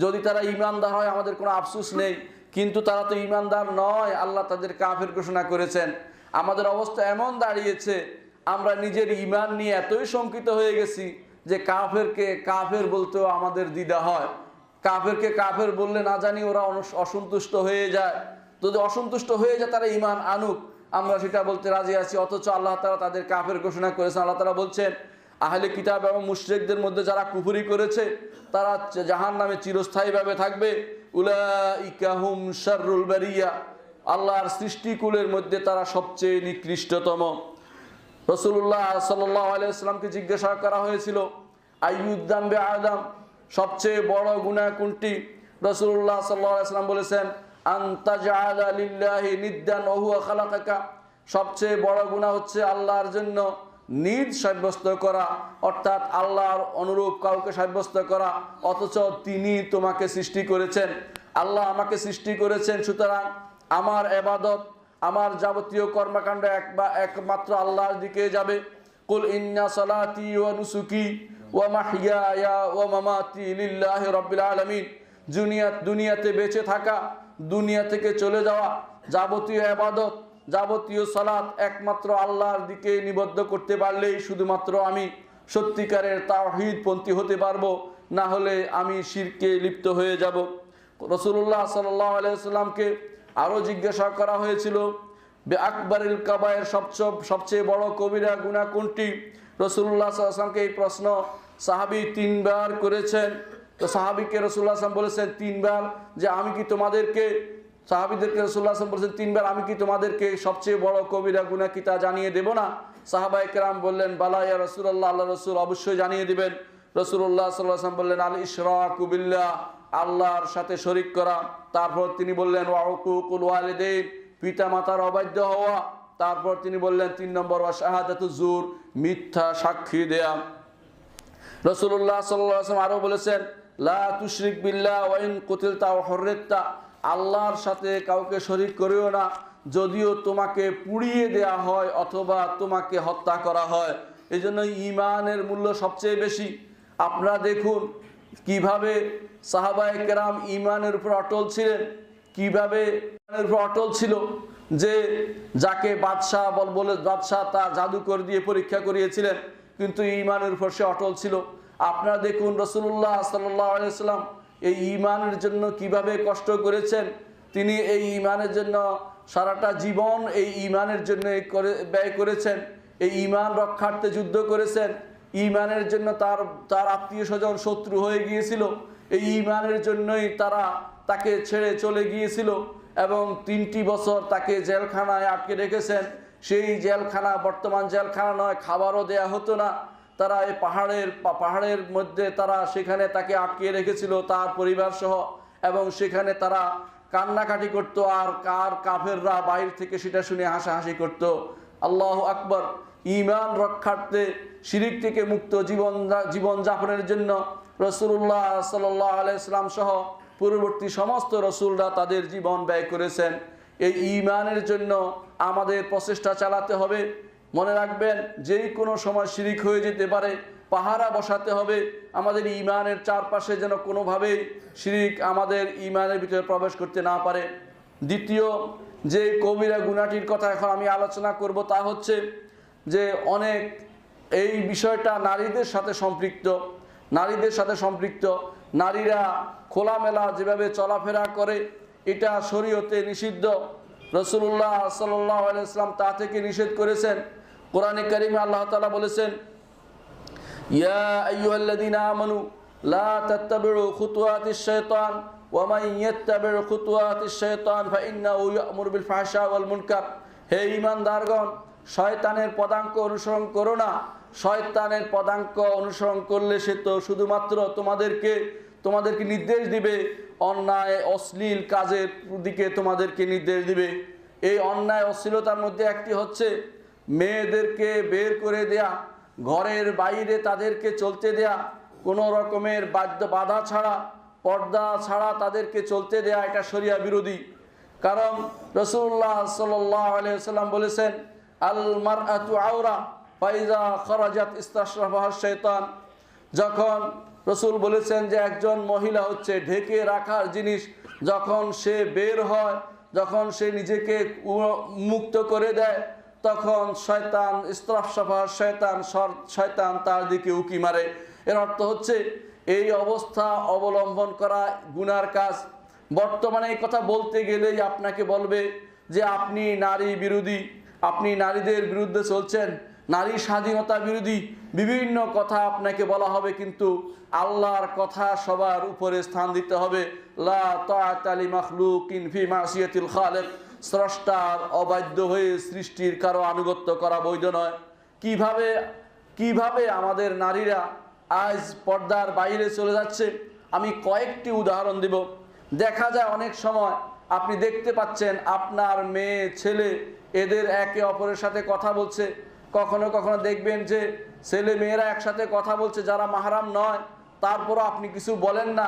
যদি তারা ঈমানদার হয় আমাদের কোনো আফসোস নেই, কিন্তু তারা তো ঈমানদার নয়, আল্লাহ তাদের কাফের ঘোষণা করেছেন। আমাদের অবস্থা এমন দাঁড়িয়েছে আমরা নিজের ঈমান নিয়ে এতই শঙ্কিত হয়ে গেছি যে কাফেরকে কাফের বলতেও আমাদের দ্বিধা হয়। কাফেরকে কাফের বললে না জানি ওরা অসন্তুষ্ট হয়ে যায়, যদি অসন্তুষ্ট হয়ে যায় তারা ঈমান আনুক, আমরা সেটা বলতে রাজি আছি, অথচ আল্লাহ তাআলা তাদের কাফের ঘোষণা করেছেন। আল্লাহ তাআলা বলছেন আহলে কিতাব এবং মুশরিকদের মধ্যে যারা কুফরি করেছে তারা জাহান্নামে চিরস্থায়ীভাবে থাকবে। উলাইকা হুম শাররুল বারিয়া, আল্লাহর সৃষ্টিকুলের মধ্যে তারা সবচেয়ে নিকৃষ্টতম। রাসূলুল্লাহ সাল্লাল্লাহু আলাইহি ওয়াসাল্লামকে জিজ্ঞাসা করা হয়েছিল আইয়ুদ্দামবে আদম, সবচেয়ে বড় গুনাহ কোনটি? রাসূলুল্লাহ সাল্লাল্লাহু আলাইহি ওয়াসাল্লাম বলেছেন আনতা জাআলা লিল্লাহি নিদ্দান ওয়া হুয়া খালাকাকা, সবচেয়ে বড় গুনাহ হচ্ছে আল্লাহর জন্য নিদ সাব্যস্ত করা, অর্থাৎ আল্লাহর অনুরূপ কাউকে সাব্যস্ত করা, অথচ তিনি তোমাকে সৃষ্টি করেছেন। আল্লাহ আমাকে সৃষ্টি করেছেন, সুতরাং আমার ইবাদত আমার যাবতীয় কর্মকাণ্ড একমাত্র আল্লাহর দিকে যাবে। কুল ইন্না সালাতি ওয়া নুসুকি ওয়া মাহইয়ায়া ওয়া মামাতি লিল্লাহি রাব্বিল আলামিন, দুনিয়াতে বেঁচে থাকা, দুনিয়া থেকে চলে যাওয়া, যাবতীয় ইবাদত যাবতীয় সালাত একমাত্র আল্লাহর দিকে নিবদ্ধ করতে পারলেই শুধুমাত্র আমি সত্যিকারের তাওহীদপন্থী হতে পারবো, না হলে আমি শিরকে লিপ্ত হয়ে যাব। রাসূলুল্লাহ সাল্লাল্লাহু আলাইহি ওয়াসাল্লামকে আরও জিজ্ঞাসা করা হয়েছিল বে আকবরিল কাবায়ের, সবচেয়ে বড় কবিরা গুনাহ কোনটি? রাসূলুল্লাহ সাল্লাল্লাহু আলাইহি ওয়াসাল্লামকে এই প্রশ্ন সাহাবী 3 বার করেছেন। তো সাহাবীকে রাসূলুল্লাহ সাল্লাল্লাহু আলাইহি ওয়াসাল্লাম বলেছেন 3 বার যে আমি কি তোমাদেরকে, সাহাবীদেরকে রাসূলুল্লাহ সাল্লাল্লাহু আলাইহি ওয়াসাল্লাম বলেছেন 3 বার আমি কি তোমাদেরকে সবচেয়ে বড় কবিরা গুনাহ কি তা জানিয়ে দেব না? সাহাবায়ে কেরাম বললেন বালা ইয়া রাসূলুল্লাহ, আল্লাহ রাসূল অবশ্যই জানিয়ে দিবেন। রাসূলুল্লাহ সাল্লাল্লাহু আলাইহি ওয়াসাল্লাম বললেন আল ইশরাকু বিল্লাহ, আল্লাহর সাথে শরীক করা। তারপর তিনি বললেন ওয়া উকুকুল ওয়ালিদাইন, পিতা মাতার অবাধ্য হওয়া। তারপর তিনি বললেন 3 নম্বর ওয়া শাহাদাতু জুর, মিথ্যা সাক্ষী দেয়া। রাসূলুল্লাহ সাল্লাল্লাহু আলাইহি ওয়াসাল্লাম আরো বলেছেন লা তুশরিক বিল্লাহ ওয়া ইন কুতিলতা ওয়া হুররিতা, আল্লাহর সাথে কাউকে শরীক করিও না, যদিও তোমাকে পুড়িয়ে দেয়া হয় অথবা তোমাকে হত্যা করা হয়। এই জন্য ঈমানের মূল্য সবচেয়ে বেশি। আপনারা দেখুন কিভাবে সাহাবায়ে কেরাম ঈমানের উপর অটল ছিলেন, কিভাবে ঈমানের উপর অটল ছিল যে যাকে বাদশাহ বলে বাদশাহ তার জাদুকর দিয়ে পরীক্ষা করিয়েছিলেন, কিন্তু ঈমানের উপর সে অটল ছিল। আপনারা দেখুন রাসূলুল্লাহ সাল্লাল্লাহু আলাইহি ওয়াসাল্লাম এই ঈমানের জন্য কিভাবে কষ্ট করেছেন। তিনি এই ঈমানের জন্য সারাটা জীবন এই ঈমানের জন্য ব্যয় করেছেন, এই ঈমান রক্ষার্থে যুদ্ধ করেছেন। ঈমানের জন্য তার আত্মীয় স্বজন শত্রু হয়ে গিয়েছিল, এই ঈমানের জন্যই তারা তাকে ছেড়ে চলে গিয়েছিল এবং 3টি বছর তাকে জেলখানায় আটকে রেখেছেন। সেই জেলখানা বর্তমান জেলখানা নয়, খাবারও দেয়া হতো না। তারা এই পাহাড়ের মধ্যে তারা সেখানে তাকে আটকে রেখেছিল তার পরিবার সহ, এবং সেখানে তারা কান্নাকাটি করত, আর কাফেররা বাইরে থেকে সেটা শুনে হাসাহাসি করত। আল্লাহু আকবার। ঈমান রক্ষার্থে শিরিক থেকে মুক্ত জীবন যাপনের জন্য রাসূলুল্লাহ সাল্লাল্লাহু আলাইহি ওয়াসাল্লাম সহ পূর্ববর্তী সমস্ত রসুলরা তাদের জীবন ব্যয় করেছেন। এই ঈমানের জন্য আমাদের প্রচেষ্টা চালাতে হবে। মনে রাখবেন, যেই কোনো সময় শিরিক হয়ে যেতে পারে, পাহারা বসাতে হবে আমাদের ঈমানের চারপাশে, যেন কোনোভাবেই শিরিক আমাদের ঈমানের ভিতরে প্রবেশ করতে না পারে। দ্বিতীয় যে কবিরা গুনাহটির কথা এখন আমি আলোচনা করব তা হচ্ছে যে অনেক এই বিষয়টা নারীদের সাথে সম্পৃক্ত। নারীরা খোলামেলা যেভাবে চলাফেরা করে, এটা শরীয়তে নিষিদ্ধ। রাসূলুল্লাহ সাল্লাল্লাহু আলাইহি ওয়াসাল্লাম তা থেকে নিষেধ করেছেন। কোরআনে কারিমে আল্লাহ তাআলা বলেছেন, ইয়া আইয়ুহাল্লাযীনা আমানু লা তাত্তাবিউ খুতুওয়াতিশ শাইতান ওয়া মান ইয়াত্তাবি' খুতুওয়াতিশ শাইতান ফাইন্নাহু ইয়া'মুরু বিল ফাহশা ওয়াল মুনকার। হে ঈমানদারগণ, শয়তানের পদাঙ্ক অনুসরণ করো না। শয়তানের পদাঙ্ক অনুসরণ করলে সে তো শুধুমাত্র তোমাদেরকে নির্দেশ দিবে, অন্যায় অশ্লীল কাজের দিকে তোমাদেরকে নির্দেশ দিবে। এই অন্যায় অশ্লীলতার মধ্যে একটি হচ্ছে মেয়েদেরকে বের করে দেয়া, ঘরের বাইরে তাদেরকে চলতে দেয়া, কোনো রকমের বাধা ছাড়া, পর্দা ছাড়া তাদেরকে চলতে দেয়া, এটা শরিয়া বিরোধী। কারণ রাসূলুল্লাহ সাল্লাল্লাহু আলাইহি ওয়াসাল্লাম বলেছেন, আল মারআতু আওরা ফাইজা খারাজাত ইস্তাশরাফাহা শাইতান। যখন রাসূল বলেছেন যে একজন মহিলা হচ্ছে ঢেকে রাখার জিনিস, যখন সে বের হয়, যখন সে নিজেকে মুক্ত করে দেয়, তখন শয়তান ইস্তাশরাফাহা শয়তান তার দিকে উকি মারে। এর অর্থ হচ্ছে এই অবস্থা অবলম্বন করা গুনার কাজ। বর্তমানে এই কথা বলতে গেলেই আপনাকে বলবে যে আপনি নারী বিরোধী, আপনি নারীদের বিরুদ্ধে চলছেন, নারী স্বাধীনতা বিরোধী, বিভিন্ন কথা আপনাকে বলা হবে। কিন্তু আল্লাহর কথা সবার উপরে স্থান দিতে হবে। লা তাআতা লি মাখলুকিন ফি মাসিয়াতিল খালিক। স্রষ্টার অবাধ্য হয়ে সৃষ্টির কারো আনুগত্য করা বৈধ নয়। কিভাবে আমাদের নারীরা আজ পর্দার বাইরে চলে যাচ্ছে, আমি কয়েকটি উদাহরণ দেব। দেখা যায় অনেক সময় আপনি দেখতে পাচ্ছেন আপনার মেয়ে ছেলে এদের একে অপরের সাথে কথা বলছে। কখনো কখনো দেখবেন যে ছেলে মেয়েরা একসাথে কথা বলছে যারা মাহরাম নয়, তারপরও আপনি কিছু বলেন না।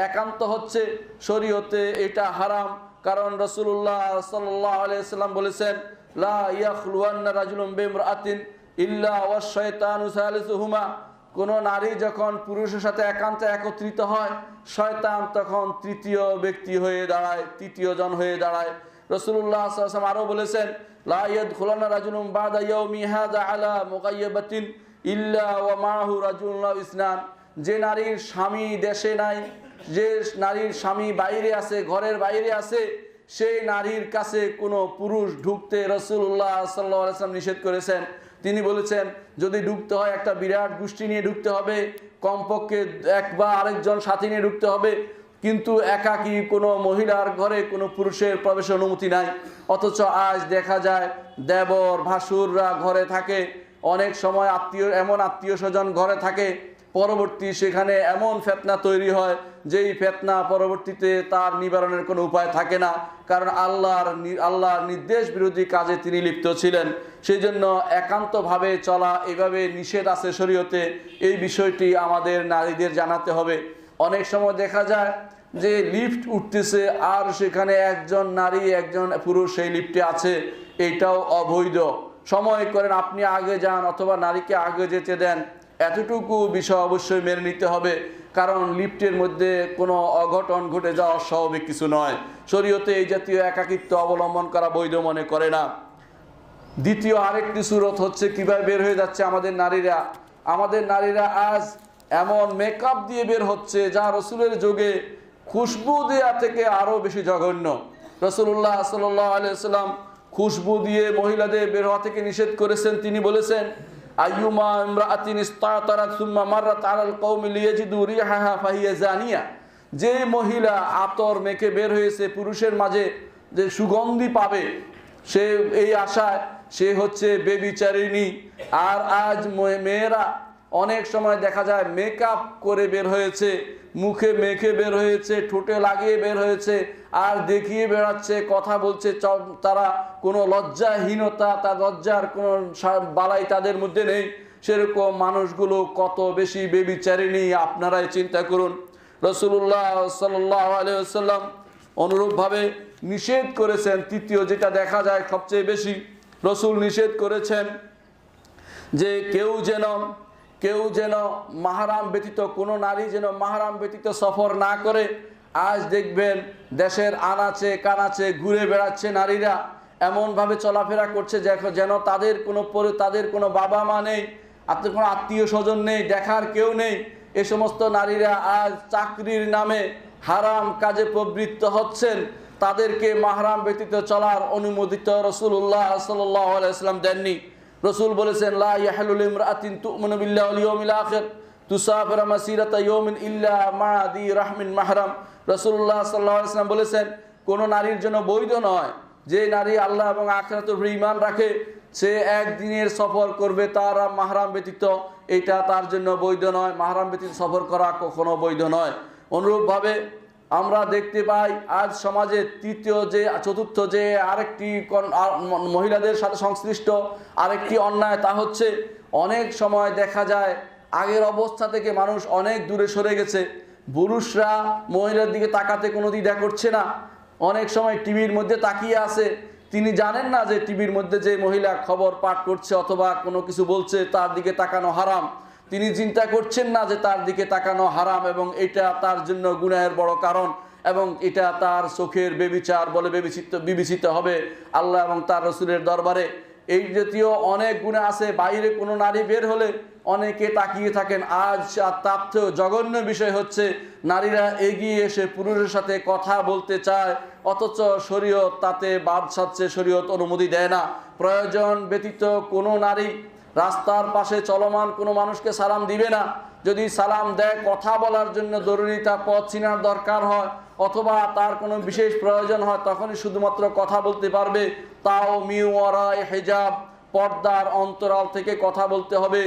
একান্ত হচ্ছে শরীয়তে এটা হারাম। কারণ রাসূলুল্লাহ সাল্লাল্লাহু আলাইহি ওয়াসাল্লাম বলেছেন, লা ইয়াখলুওয়ান্না রাজুলুম বিমরাআতিন ইল্লা ওয়াশ শাইতানু সালিসুহুমা। কোনো নারী যখন পুরুষের সাথে একান্তে একত্রিত হয়, শয়তান তখন তৃতীয় ব্যক্তি হয়ে দাঁড়ায়, তৃতীয় জন হয়ে দাঁড়ায়। রাসূলুল্লাহ সাল্লাল্লাহু আলাইহি ওয়াসাল্লাম আরও বলেছেন, লা ইয়াদখুলান্না রাজুলুম বাদা ইয়াউমি হাযা আলা মুগায়্যাবাতিন ইল্লা ওয়া মাআহু রাজুলুন আও ইসনান। যে নারীর স্বামী দেশে নাই, যে নারীর স্বামী বাইরে আছে, ঘরের বাইরে আছে, সেই নারীর কাছে কোনো পুরুষ ঢুকতে রাসূলুল্লাহ সাল্লাল্লাহু আলাইহি ওয়াসাল্লাম নিষেধ করেছেন। তিনি বলেছেন, যদি ঢুকতে হয় একটা বিরাট গোষ্ঠী নিয়ে ঢুকতে হবে, কমপক্ষে এক বা আরেকজন সাথী নিয়ে ঢুকতে হবে। কিন্তু একাকী কোনো মহিলার ঘরে কোনো পুরুষের প্রবেশের অনুমতি নাই। অথচ আজ দেখা যায় দেবর ভাসুররা ঘরে থাকে, অনেক সময় এমন আত্মীয় স্বজন ঘরে থাকে, পরবর্তী সেখানে এমন ফিতনা তৈরি হয় যেই ফিতনা পরবর্তীতে তার নিবারণের কোনো উপায় থাকে না। কারণ আল্লাহর নির্দেশ বিরোধী কাজে তিনি লিপ্ত ছিলেন। সেই জন্য একান্তভাবে চলা এভাবে নিষেধ আছে শরীয়তে। এই বিষয়টি আমাদের নারীদের জানাতে হবে। অনেক সময় দেখা যায় যে লিফট উঠতেছে আর সেখানে একজন নারী একজন পুরুষ সেই লিফটে আছে, এইটাও অবৈধ। সময় করেন আপনি আগে যান অথবা নারীকে আগে যেতে দেন, এতটুকু বিষয় অবশ্যই মেনে নিতে হবে। কারণ লিফটের মধ্যে কোনো অঘটন ঘটে যাওয়া স্বাভাবিক কিছু নয়। শরীয়তে এই জাতীয় একাকিত্ব অবলম্বন করা বৈধ মনে করে না। দ্বিতীয় আরেকটি সূরত হচ্ছে কিভাবে বের হয়ে যাচ্ছে আমাদের নারীরা আজ এমন মেকআপ দিয়ে বের হচ্ছে যা রাসূলের যুগে খুশবু দেয়া থেকে আরও বেশি জঘন্য। রাসূলুল্লাহ সাল্লাল্লাহু আলাইহি ওয়াসাল্লাম খুশবু দিয়ে মহিলাদের বের হওয়া থেকে নিষেধ করেছেন। তিনি বলেছেন, আইয়ুমা ইমরাআতিন ইস্তাতারাত সুম্মা মাররাত আলাল কওমি লিয়াজিদু রিহাহা ফাহিয়া জানিয়া। যে মহিলা আতর মেখে বের হয়েছে পুরুষের মাঝে যে সুগন্ধি পাবে, সে এই আশায় সে হচ্ছে বেবিচারিণী। আর আজ মেয়েরা অনেক সময় দেখা যায় মেকআপ করে বের হয়েছে, মুখে মেখে বের হয়েছে, ঠোঁটে লাগিয়ে বের হয়েছে, আর দেখিয়ে বেড়াচ্ছে, কথা বলছে। তারা কোনো লজ্জাহীনতা, তার লজ্জার কোনো বালাই তাদের মধ্যে নেই। সেরকম মানুষগুলো কত বেশি বেবিচারিণী আপনারাই চিন্তা করুন। রাসূলুল্লাহ সাল্লাল্লাহু আলাইহি ওয়াসাল্লাম অনুরূপভাবে নিষেধ করেছেন। তৃতীয় যেটা দেখা যায় সবচেয়ে বেশি, রাসূল নিষেধ করেছেন যে কেউ যেন মাহরাম ব্যতীত, কোনো নারী যেন মাহরাম ব্যতীত সফর না করে। আজ দেখবেন দেশের আনাচে কানাচে ঘুরে বেড়াচ্ছে নারীরা, এমনভাবে চলাফেরা করছে যেন তাদের কোনো বাবা মা নেই, কোনো আত্মীয় স্বজন নেই, দেখার কেউ নেই। এ সমস্ত নারীরা আজ চাকরির নামে হারাম কাজে প্রবৃত্ত হচ্ছেন। তাদেরকে মাহরাম ব্যতীত চলার অনুমোদিত রাসূলুল্লাহ সাল্লাল্লাহু আলাইহি ওয়াসাল্লাম দেননি। রাসূল বলেছেন, লা ইয়াহলু লিমরাআতিন তু'মিনু বিল্লাহি ওয়াল ইয়াউমিল আখির তুসাফিরু মাসিরাতা ইয়াউমিন ইল্লা মা'a দি রাহমিন মাহরাম। রাসূলুল্লাহ সাল্লাল্লাহু আলাইহি ওয়াসাল্লাম বলেছেন, কোন নারীর জন্য বৈধ নয় যে নারী আল্লাহ এবং আখিরাতের উপর ঈমান রাখে সে একদিনের সফর করবে তার মাহরাম ব্যতীত। এটা তার জন্য বৈধ নয়, মাহরাম ব্যতীত সফর করা কখনো বৈধ নয়। অনুরূপভাবে আমরা দেখতে পাই আজ সমাজে চতুর্থ যে আরেকটি মহিলাদের সাথে সংশ্লিষ্ট আরেকটি অন্যায়, তা হচ্ছে অনেক সময় দেখা যায় আগের অবস্থা থেকে মানুষ অনেক দূরে সরে গেছে। পুরুষরা মহিলার দিকে তাকাতে কোনো দ্বিধা করছে না। অনেক সময় টিভির মধ্যে তাকিয়ে আছে, তিনি জানেন না যে টিভির মধ্যে যে মহিলা খবর পাঠ করছে অথবা কোনো কিছু বলছে তার দিকে তাকানো হারাম। তিনি চিন্তা করছেন না যে তার দিকে তাকানো হারাম এবং এটা তার জন্য গুনাহের বড় কারণ এবং এটা তার চোখের বেবিচার বলে বিবেচিত হবে আল্লাহ এবং তার রাসূলের দরবারে। এই জাতীয় অনেক গুনাহ আছে। বাইরে কোনো নারী বের হলে অনেকে তাকিয়ে থাকেন। আজ তার চেয়েও জঘন্য বিষয় হচ্ছে নারীরা এগিয়ে এসে পুরুষের সাথে কথা বলতে চায়, অথচ শরীয়ত তাতে বাদ সাধছে, শরীয়ত অনুমতি দেয় না। প্রয়োজন ব্যতীত কোনো নারী রাস্তার পাশে চলমান কোনো মানুষকে সালাম দিবে না। যদি সালাম দেয় কথা বলার জন্য জরুরি, তার পথ চিনার দরকার হয় অথবা তার কোনো বিশেষ প্রয়োজন হয়, তখনই শুধুমাত্র কথা বলতে পারবে। তাও মিন ওয়ারায়ে হিজাব, পর্দার অন্তরাল থেকে কথা বলতে হবে।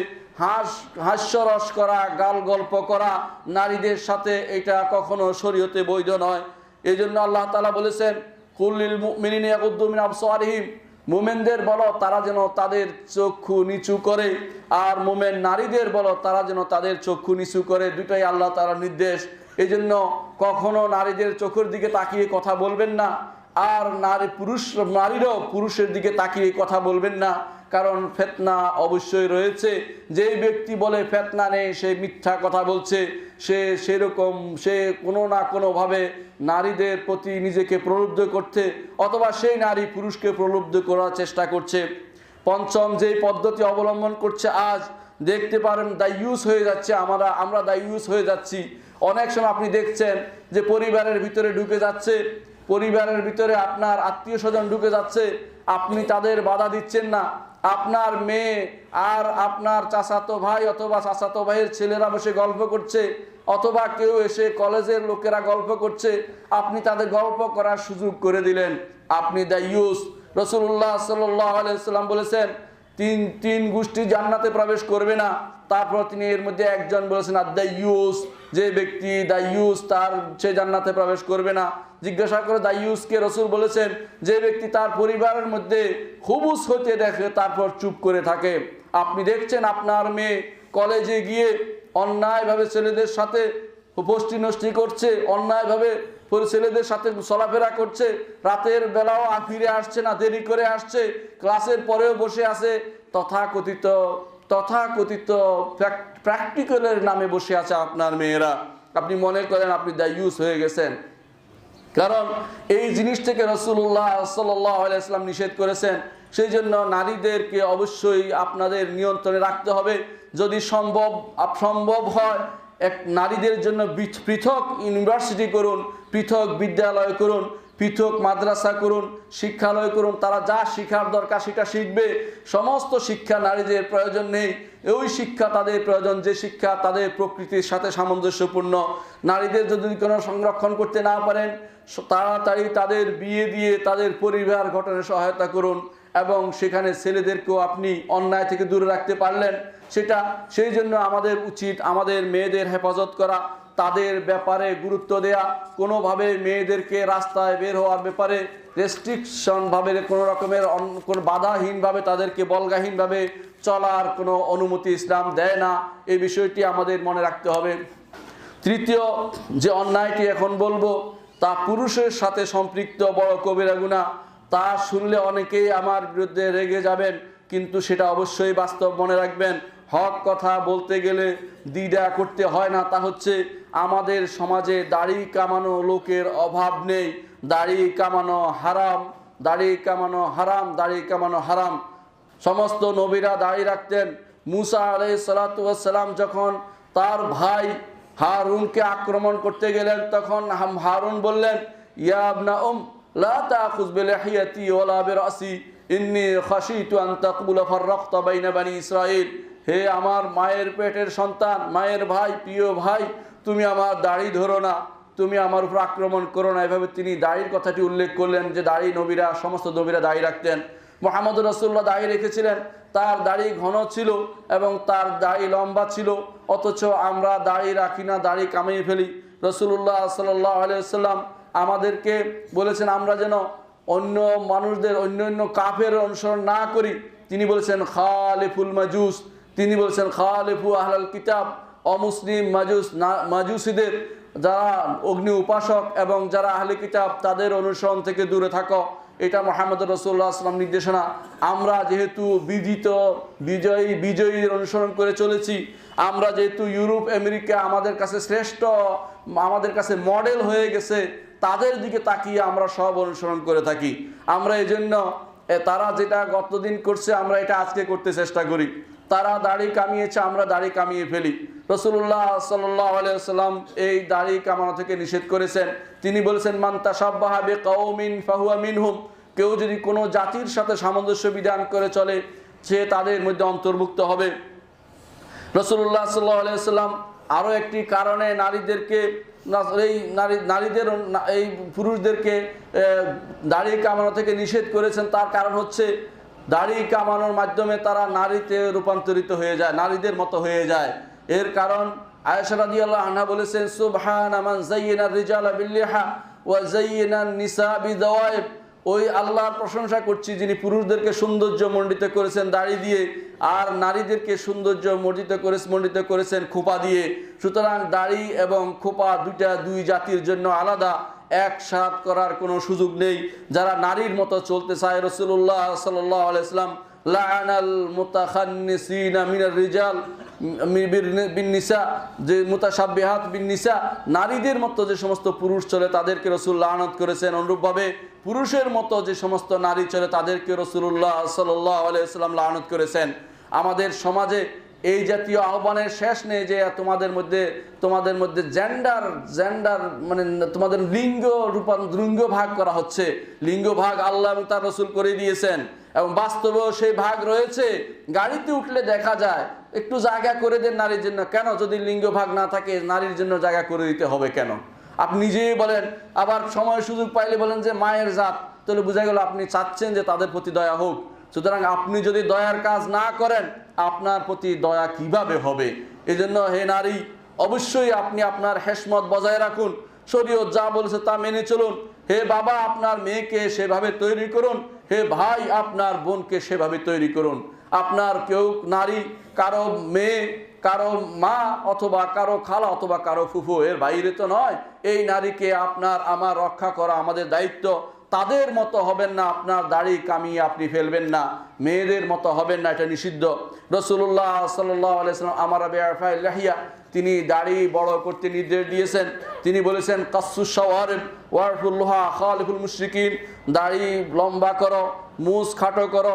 হাস্যরস করা, গাল গল্প করা নারীদের সাথে এটা কখনো শরীয়তে বৈধ নয়। এই জন্য আল্লাহ তাআলা বলেছেন, কুল লিল মুমিনিনা ইয়াগুদ্দু মিন আবসারিহিম, মুমিনদের বলো তারা যেন তাদের চক্ষু নিচু করে, আর মুমিন নারীদের বলো তারা যেন তাদের চক্ষু নিচু করে। দুটাই আল্লাহ তাআলার নির্দেশ। এই জন্য কখনো নারীদের চোখের দিকে তাকিয়ে কথা বলবেন না, আর নারীরাও পুরুষের দিকে তাকিয়ে কথা বলবেন না, কারণ ফিতনা অবশ্যই রয়েছে। যেই ব্যক্তি বলে ফিতনা নেই সে মিথ্যা কথা বলছে, সে কোনো না কোনোভাবে নারীদের প্রতি নিজেকে প্রলুব্ধ করতে অথবা সেই নারী পুরুষকে প্রলুব্ধ করার চেষ্টা করছে। পঞ্চম যেই পদ্ধতি অবলম্বন করছে, আজ দেখতে পারেন দায়ুস হয়ে যাচ্ছে, আমরা দায়ুস হয়ে যাচ্ছি। অনেক সময় আপনি দেখছেন যে পরিবারের ভিতরে ঢুকে যাচ্ছে, পরিবারের ভিতরে আপনার আত্মীয় স্বজন ঢুকে যাচ্ছে, আপনি তাদের বাধা দিচ্ছেন না। আপনার মেয়ে আর আপনার চাচাতো ভাই অথবা চাচাতো ভাইয়ের ছেলেরা বসে গল্প করছে, অথবা কেউ এসে কলেজের লোকেরা গল্প করছে, আপনি তাদের গল্প করার সুযোগ করে দিলেন, আপনি দায়ুস। রাসূলুল্লাহ সাল্লাল্লাহু আলাইহি ওয়াসাল্লাম বলেছেন তিন গোষ্ঠী জান্নাতে প্রবেশ করবে না। তারপর তিনি এর মধ্যে একজন বলেছেন আদ-দায়ুস, যে ব্যক্তি দায়ুস সে জান্নাতে প্রবেশ করবে না। জিজ্ঞাসা করে দায়ুসকে, রাসূল বলেছেন যে ব্যক্তি তার পরিবারের মধ্যে খুবুস হতে দেখে তারপর চুপ করে থাকে। আপনি দেখছেন আপনার মেয়ে কলেজে গিয়ে অন্যায়ভাবে ছেলেদের সাথে উপষ্টি নষ্টি করছে, অন্যায়ভাবে ছেলেদের সাথে চলাফেরা করছে, রাতের বেলাও ফিরে আসছে না, দেরি করে আসছে, ক্লাসের পরেও বসে আছে, তথাকথিত প্র্যাকটিক্যালের নামে বসে আছে আপনার মেয়েরা। আপনি মনে করেন আপনি দায়ুস হয়ে গেছেন, কারণ এই জিনিস থেকে রাসূলুল্লাহ সাল্লাল্লাহু আলাইহি ওয়াসাল্লাম নিষেধ করেছেন। সেই জন্য নারীদেরকে অবশ্যই আপনাদের নিয়ন্ত্রণে রাখতে হবে। যদি সম্ভব হয় নারীদের জন্য পৃথক ইউনিভার্সিটি করুন, পৃথক বিদ্যালয় করুন, পৃথক মাদ্রাসা করুন, শিক্ষালয় করুন। তারা যা শিক্ষার দরকার সেটা শিখবে। সমস্ত শিক্ষা নারীদের প্রয়োজন নেই, ওই শিক্ষা তাদের প্রয়োজন যে শিক্ষা তাদের প্রকৃতির সাথে সামঞ্জস্যপূর্ণ। নারীদের যদি কোনো সংরক্ষণ করতে না পারেন, তাড়াতাড়ি তাদের বিয়ে দিয়ে তাদের পরিবার গঠনে সহায়তা করুন, এবং সেখানে ছেলেদেরকেও আপনি অন্যায় থেকে দূরে রাখতে পারলেন সেটা। সেই জন্য আমাদের উচিত আমাদের মেয়েদের হেফাজত করা, তাদের ব্যাপারে গুরুত্ব দেয়া। কোনোভাবে মেয়েদেরকে রাস্তায় বের হওয়ার ব্যাপারে রেস্ট্রিকশনভাবে কোনো রকমের কোনো বাধাহীনভাবে তাদেরকে বলগাহীনভাবে চলার কোনো অনুমতি ইসলাম দেয় না। এই বিষয়টি আমাদের মনে রাখতে হবে। তৃতীয় যে অন্যায়টি এখন বলবো তা পুরুষের সাথে সম্পৃক্ত বড় কবিরা গুনাহ। তা শুনলে অনেকেই আমার বিরুদ্ধে রেগে যাবেন, কিন্তু সেটা অবশ্যই বাস্তব মনে রাখবেন। হক কথা বলতে গেলে দ্বিধা করতে হয় না। তা হচ্ছে আমাদের সমাজে দাড়ি কামানো লোকের অভাব নেই। দাড়ি কামানো হারাম, দাড়ি কামানো হারাম, দাড়ি কামানো হারাম। সমস্ত নবীরা দাড়ি রাখতেন। মুসা আলাইহিস সালাতু ওয়াস সালাম যখন তার ভাই হারুনকে আক্রমণ করতে গেলেন, তখন হারুন বললেন, ইয়া ইবনা লা তাখুয বিলিহিয়াতি ওয়ালা বিরাসি ইন্নী খাশিতু আন তাকুলা ফাররাকতা বাইনা বানি ইসরাঈল। হে আমার মায়ের পেটের সন্তান, মায়ের ভাই, প্রিয় ভাই, তুমি আমার দাড়ি ধরো না, তুমি আমার উপর আক্রমণ করো না। এভাবে তিনি দাড়ির কথাটি উল্লেখ করলেন যে দাড়ি নবীরা, সমস্ত নবীরা দাড়ি রাখতেন। মুহাম্মদ রাসূলুল্লাহ দাড়ি রেখেছিলেন, তার দাড়ি ঘন ছিল এবং তার দাড়ি লম্বা ছিল, অথচ আমরা দাড়ি রাখি না, দাড়ি কামিয়ে ফেলি। রাসূলুল্লাহ সাল্লাল্লাহু আলাইহি ওয়াসাল্লাম আমাদেরকে বলেছেন আমরা যেন অন্য মানুষদের, অন্য কাফের অনুসরণ না করি। তিনি বলেছেন খালিফুল মাজুস, তিনি বলেছেন খালিফু আহলাল কিতাব, অমুসলিম মাজুসিদের, যারা অগ্নি উপাসক এবং যারা আহলে কিতাব, তাদের অনুসরণ থেকে দূরে থাকো। এটা মুহাম্মদ রাসূলুল্লাহ সাল্লাল্লাহু আলাইহি ওয়াসাল্লাম নির্দেশনা। আমরা যেহেতু বিজয়ীর অনুসরণ করে চলেছি, আমরা যেহেতু ইউরোপ আমেরিকা আমাদের কাছে শ্রেষ্ঠ, আমাদের কাছে মডেল হয়ে গেছে, তাদের দিকে তাকিয়ে আমরা সব অনুসরণ করে থাকি। আমরা এই জন্য তারা যেটা গতদিন করছে আমরা এটা আজকে করতে চেষ্টা করি। তারা দাড়ি কামিয়েছে, আমরা দাড়ি কামিয়ে ফেলি। রাসূলুল্লাহ সাল্লাল্লাহু আলাইহি ওয়াসাল্লাম এই দাড়ি কামানো থেকে নিষেধ করেছেন। তিনি বলেছেন, মান তাশাব্বাহা বিকাউমিন ফাহুয়া মিনহুম। কেউ যদি কোনো জাতির সাথে সামঞ্জস্য বিধান করে চলে, সে তাদের মধ্যে অন্তর্ভুক্ত হবে। রাসূলুল্লাহ সাল্লাল্লাহু আলাইহি ওয়াসাল্লাম আরও একটি কারণে এই পুরুষদেরকে দাড়ি কামানো থেকে নিষেধ করেছেন। তার কারণ হচ্ছে দাড়ি কামানোর মাধ্যমে তারা নারীতে রূপান্তরিত হয়ে যায়, নারীদের মতো হয়ে যায়। এর কারণ আয়েশা রাদিয়াল্লাহু আনহা বলেছেন, সুবহানা মান যায়্যানা রিজালা বিল্লিহা ওয়া যায়্যানা নিসা বিদাওয়াইব। ওই আল্লাহর প্রশংসা করছি যিনি পুরুষদেরকে সৌন্দর্য মণ্ডিত করেছেন দাড়ি দিয়ে, আর নারীদেরকে সৌন্দর্য মণ্ডিত করেছেন খোপা দিয়ে। সুতরাং দাড়ি এবং খোপা দুই জাতির জন্য আলাদা, একসাথ করার কোনো সুযোগ নেই। যারা নারীর মতো চলতে চায়, রাসূলুল্লাহ সাল্লাল্লাহু আলাইহি ওয়াসাল্লাম লাআনাল মুতাখান্নিসিনা মিনার রিজাল বিন নিসা, যে মুতাশাব্বিহাত বিন নিসা, নারীদের মতো যে সমস্ত পুরুষ চলে তাদেরকে রাসূল লানত করেছেন। অনুরূপভাবে পুরুষের মতো যে সমস্ত নারী চলে তাদেরকে রাসূলুল্লাহ সাল্লাল্লাহু আলাইহি ওয়াসাল্লাম লানত করেছেন। আমাদের সমাজে এই জাতীয় আহ্বানের শেষ নেই যে তোমাদের মধ্যে জেন্ডার মানে তোমাদের লিঙ্গ ভাগ করা হচ্ছে। লিঙ্গ ভাগ আল্লাহ এবং তার রাসূল করে দিয়েছেন এবং বাস্তবেও সেই ভাগ রয়েছে। গাড়িতে উঠলে দেখা যায় একটু জায়গা করে দেন নারীর জন্য। কেন? যদি লিঙ্গ ভাগ না থাকে নারীর জন্য জায়গা করে দিতে হবে কেন? আপনি নিজেই বলেন, আবার সময় সুযোগ পাইলে বলেন যে মায়ের জাত, তাহলে বোঝা গেল আপনি চাচ্ছেন যে তাদের প্রতি দয়া হোক। সুতরাং আপনি যদি দয়ার কাজ না করেন আপনার প্রতি দয়া কিভাবে হবে? এজন্য হে নারী, অবশ্যই আপনি আপনার হেশমত বজায় রাখুন, শরীয়ত যা বলেছে তা মেনে চলুন। হে বাবা, আপনার মেয়েকে সেভাবে তৈরি করুন। হে ভাই, আপনার বোনকে সেভাবে তৈরি করুন। আপনার কেউ নারী, কারো মেয়ে, কারো মা অথবা কারো খালা অথবা কারো ফুফু, এর বাইরে তো নয়। এই নারীকে আপনার আমার রক্ষা করা আমাদের দায়িত্ব। তাদের মতো হবেন না, আপনার দাড়ি কামিয়ে আপনি ফেলবেন না, মেয়েদের মতো হবেন না, এটা নিষিদ্ধ। রাসূলুল্লাহ সাল্লাল্লাহু আলাইহি ওয়াসাল্লাম আমারা বিআরফাই লাহিয়া, তিনি দাড়ি বড় করতে নির্দেশ দিয়েছেন। তিনি বলেছেন কাসসুশ শাওয়ারিব ওয়ারফুল্লাহা খালিফুল মুশরিকিন, দাড়ি লম্বা করো, মুছ খাটো করো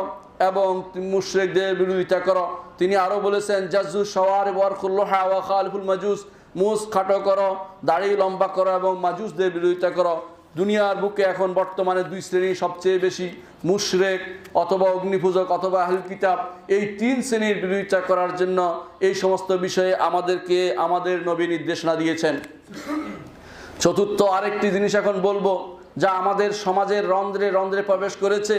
এবং মুশরিকদের বিরোধিতা করো। তিনি আরও বলেছেন জাজ্জুশ শাওয়ারিব ওয়ারফুল্লাহা ওয়া খালিফুল মাজুস, মুছ খাটো করো, দাড়ি লম্বা করো এবং মাজুসদের বিরোধিতা করো। দুনিয়ার বুকে এখন বর্তমানে দুই শ্রেণী সবচেয়ে বেশি, মুশরিক অথবা অগ্নিপূজক অথবা আহলে কিতাব। এই তিন শ্রেণীর বিরোধিতা করার জন্য এই সমস্ত বিষয়ে আমাদেরকে আমাদের নবী নির্দেশনা দিয়েছেন। চতুর্থ আরেকটি জিনিস এখন বলবো, যা আমাদের সমাজের রন্ধ্রে রন্ধ্রে প্রবেশ করেছে।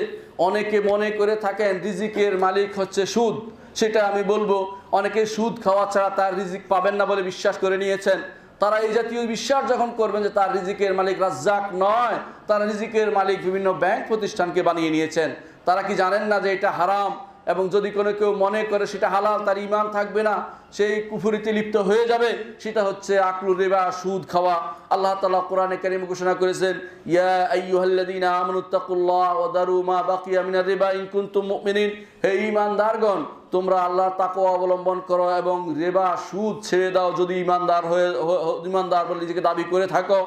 অনেকে মনে করে থাকেন রিজিকের মালিক হচ্ছে সুদ। সেটা আমি বলবো, অনেকে সুদ খাওয়া ছাড়া তার রিজিক পাবেন না বলে বিশ্বাস করে নিয়েছেন। তারা এই জাতীয় বিশ্বাস যখন করবেন যে তার রিজিকের মালিক রাজ্জাক নয়, তারা রিজিকের মালিক বিভিন্ন ব্যাংক প্রতিষ্ঠানকে বানিয়ে নিয়েছেন। তারা কি জানেন না যে এটা হারাম? এবং যদি কোনো কেউ মনে করে সেটা হালাল, তার ঈমান থাকবে না, সেই কুফরিতে লিপ্ত হয়ে যাবে, সেটা হচ্ছে আকলুর রিবা, সুদ খাওয়া। আল্লাহ তাআলা কোরআনে কারীমে ঘোষণা করেছেন, ইয়া আইয়ুহাল্লাযীনা আমানুত্তাকুল্লাহ ওয়া দারু মা বাকিয়া মিনার রিবা ইন কুনতুম মুমিনিন। হে ঈমানদারগণ, তোমরা আল্লাহর তাকওয়া অবলম্বন করো এবং রিবা, সুদ ছেড়ে দাও যদি ঈমানদার বলে নিজেকে দাবি করে থাকো।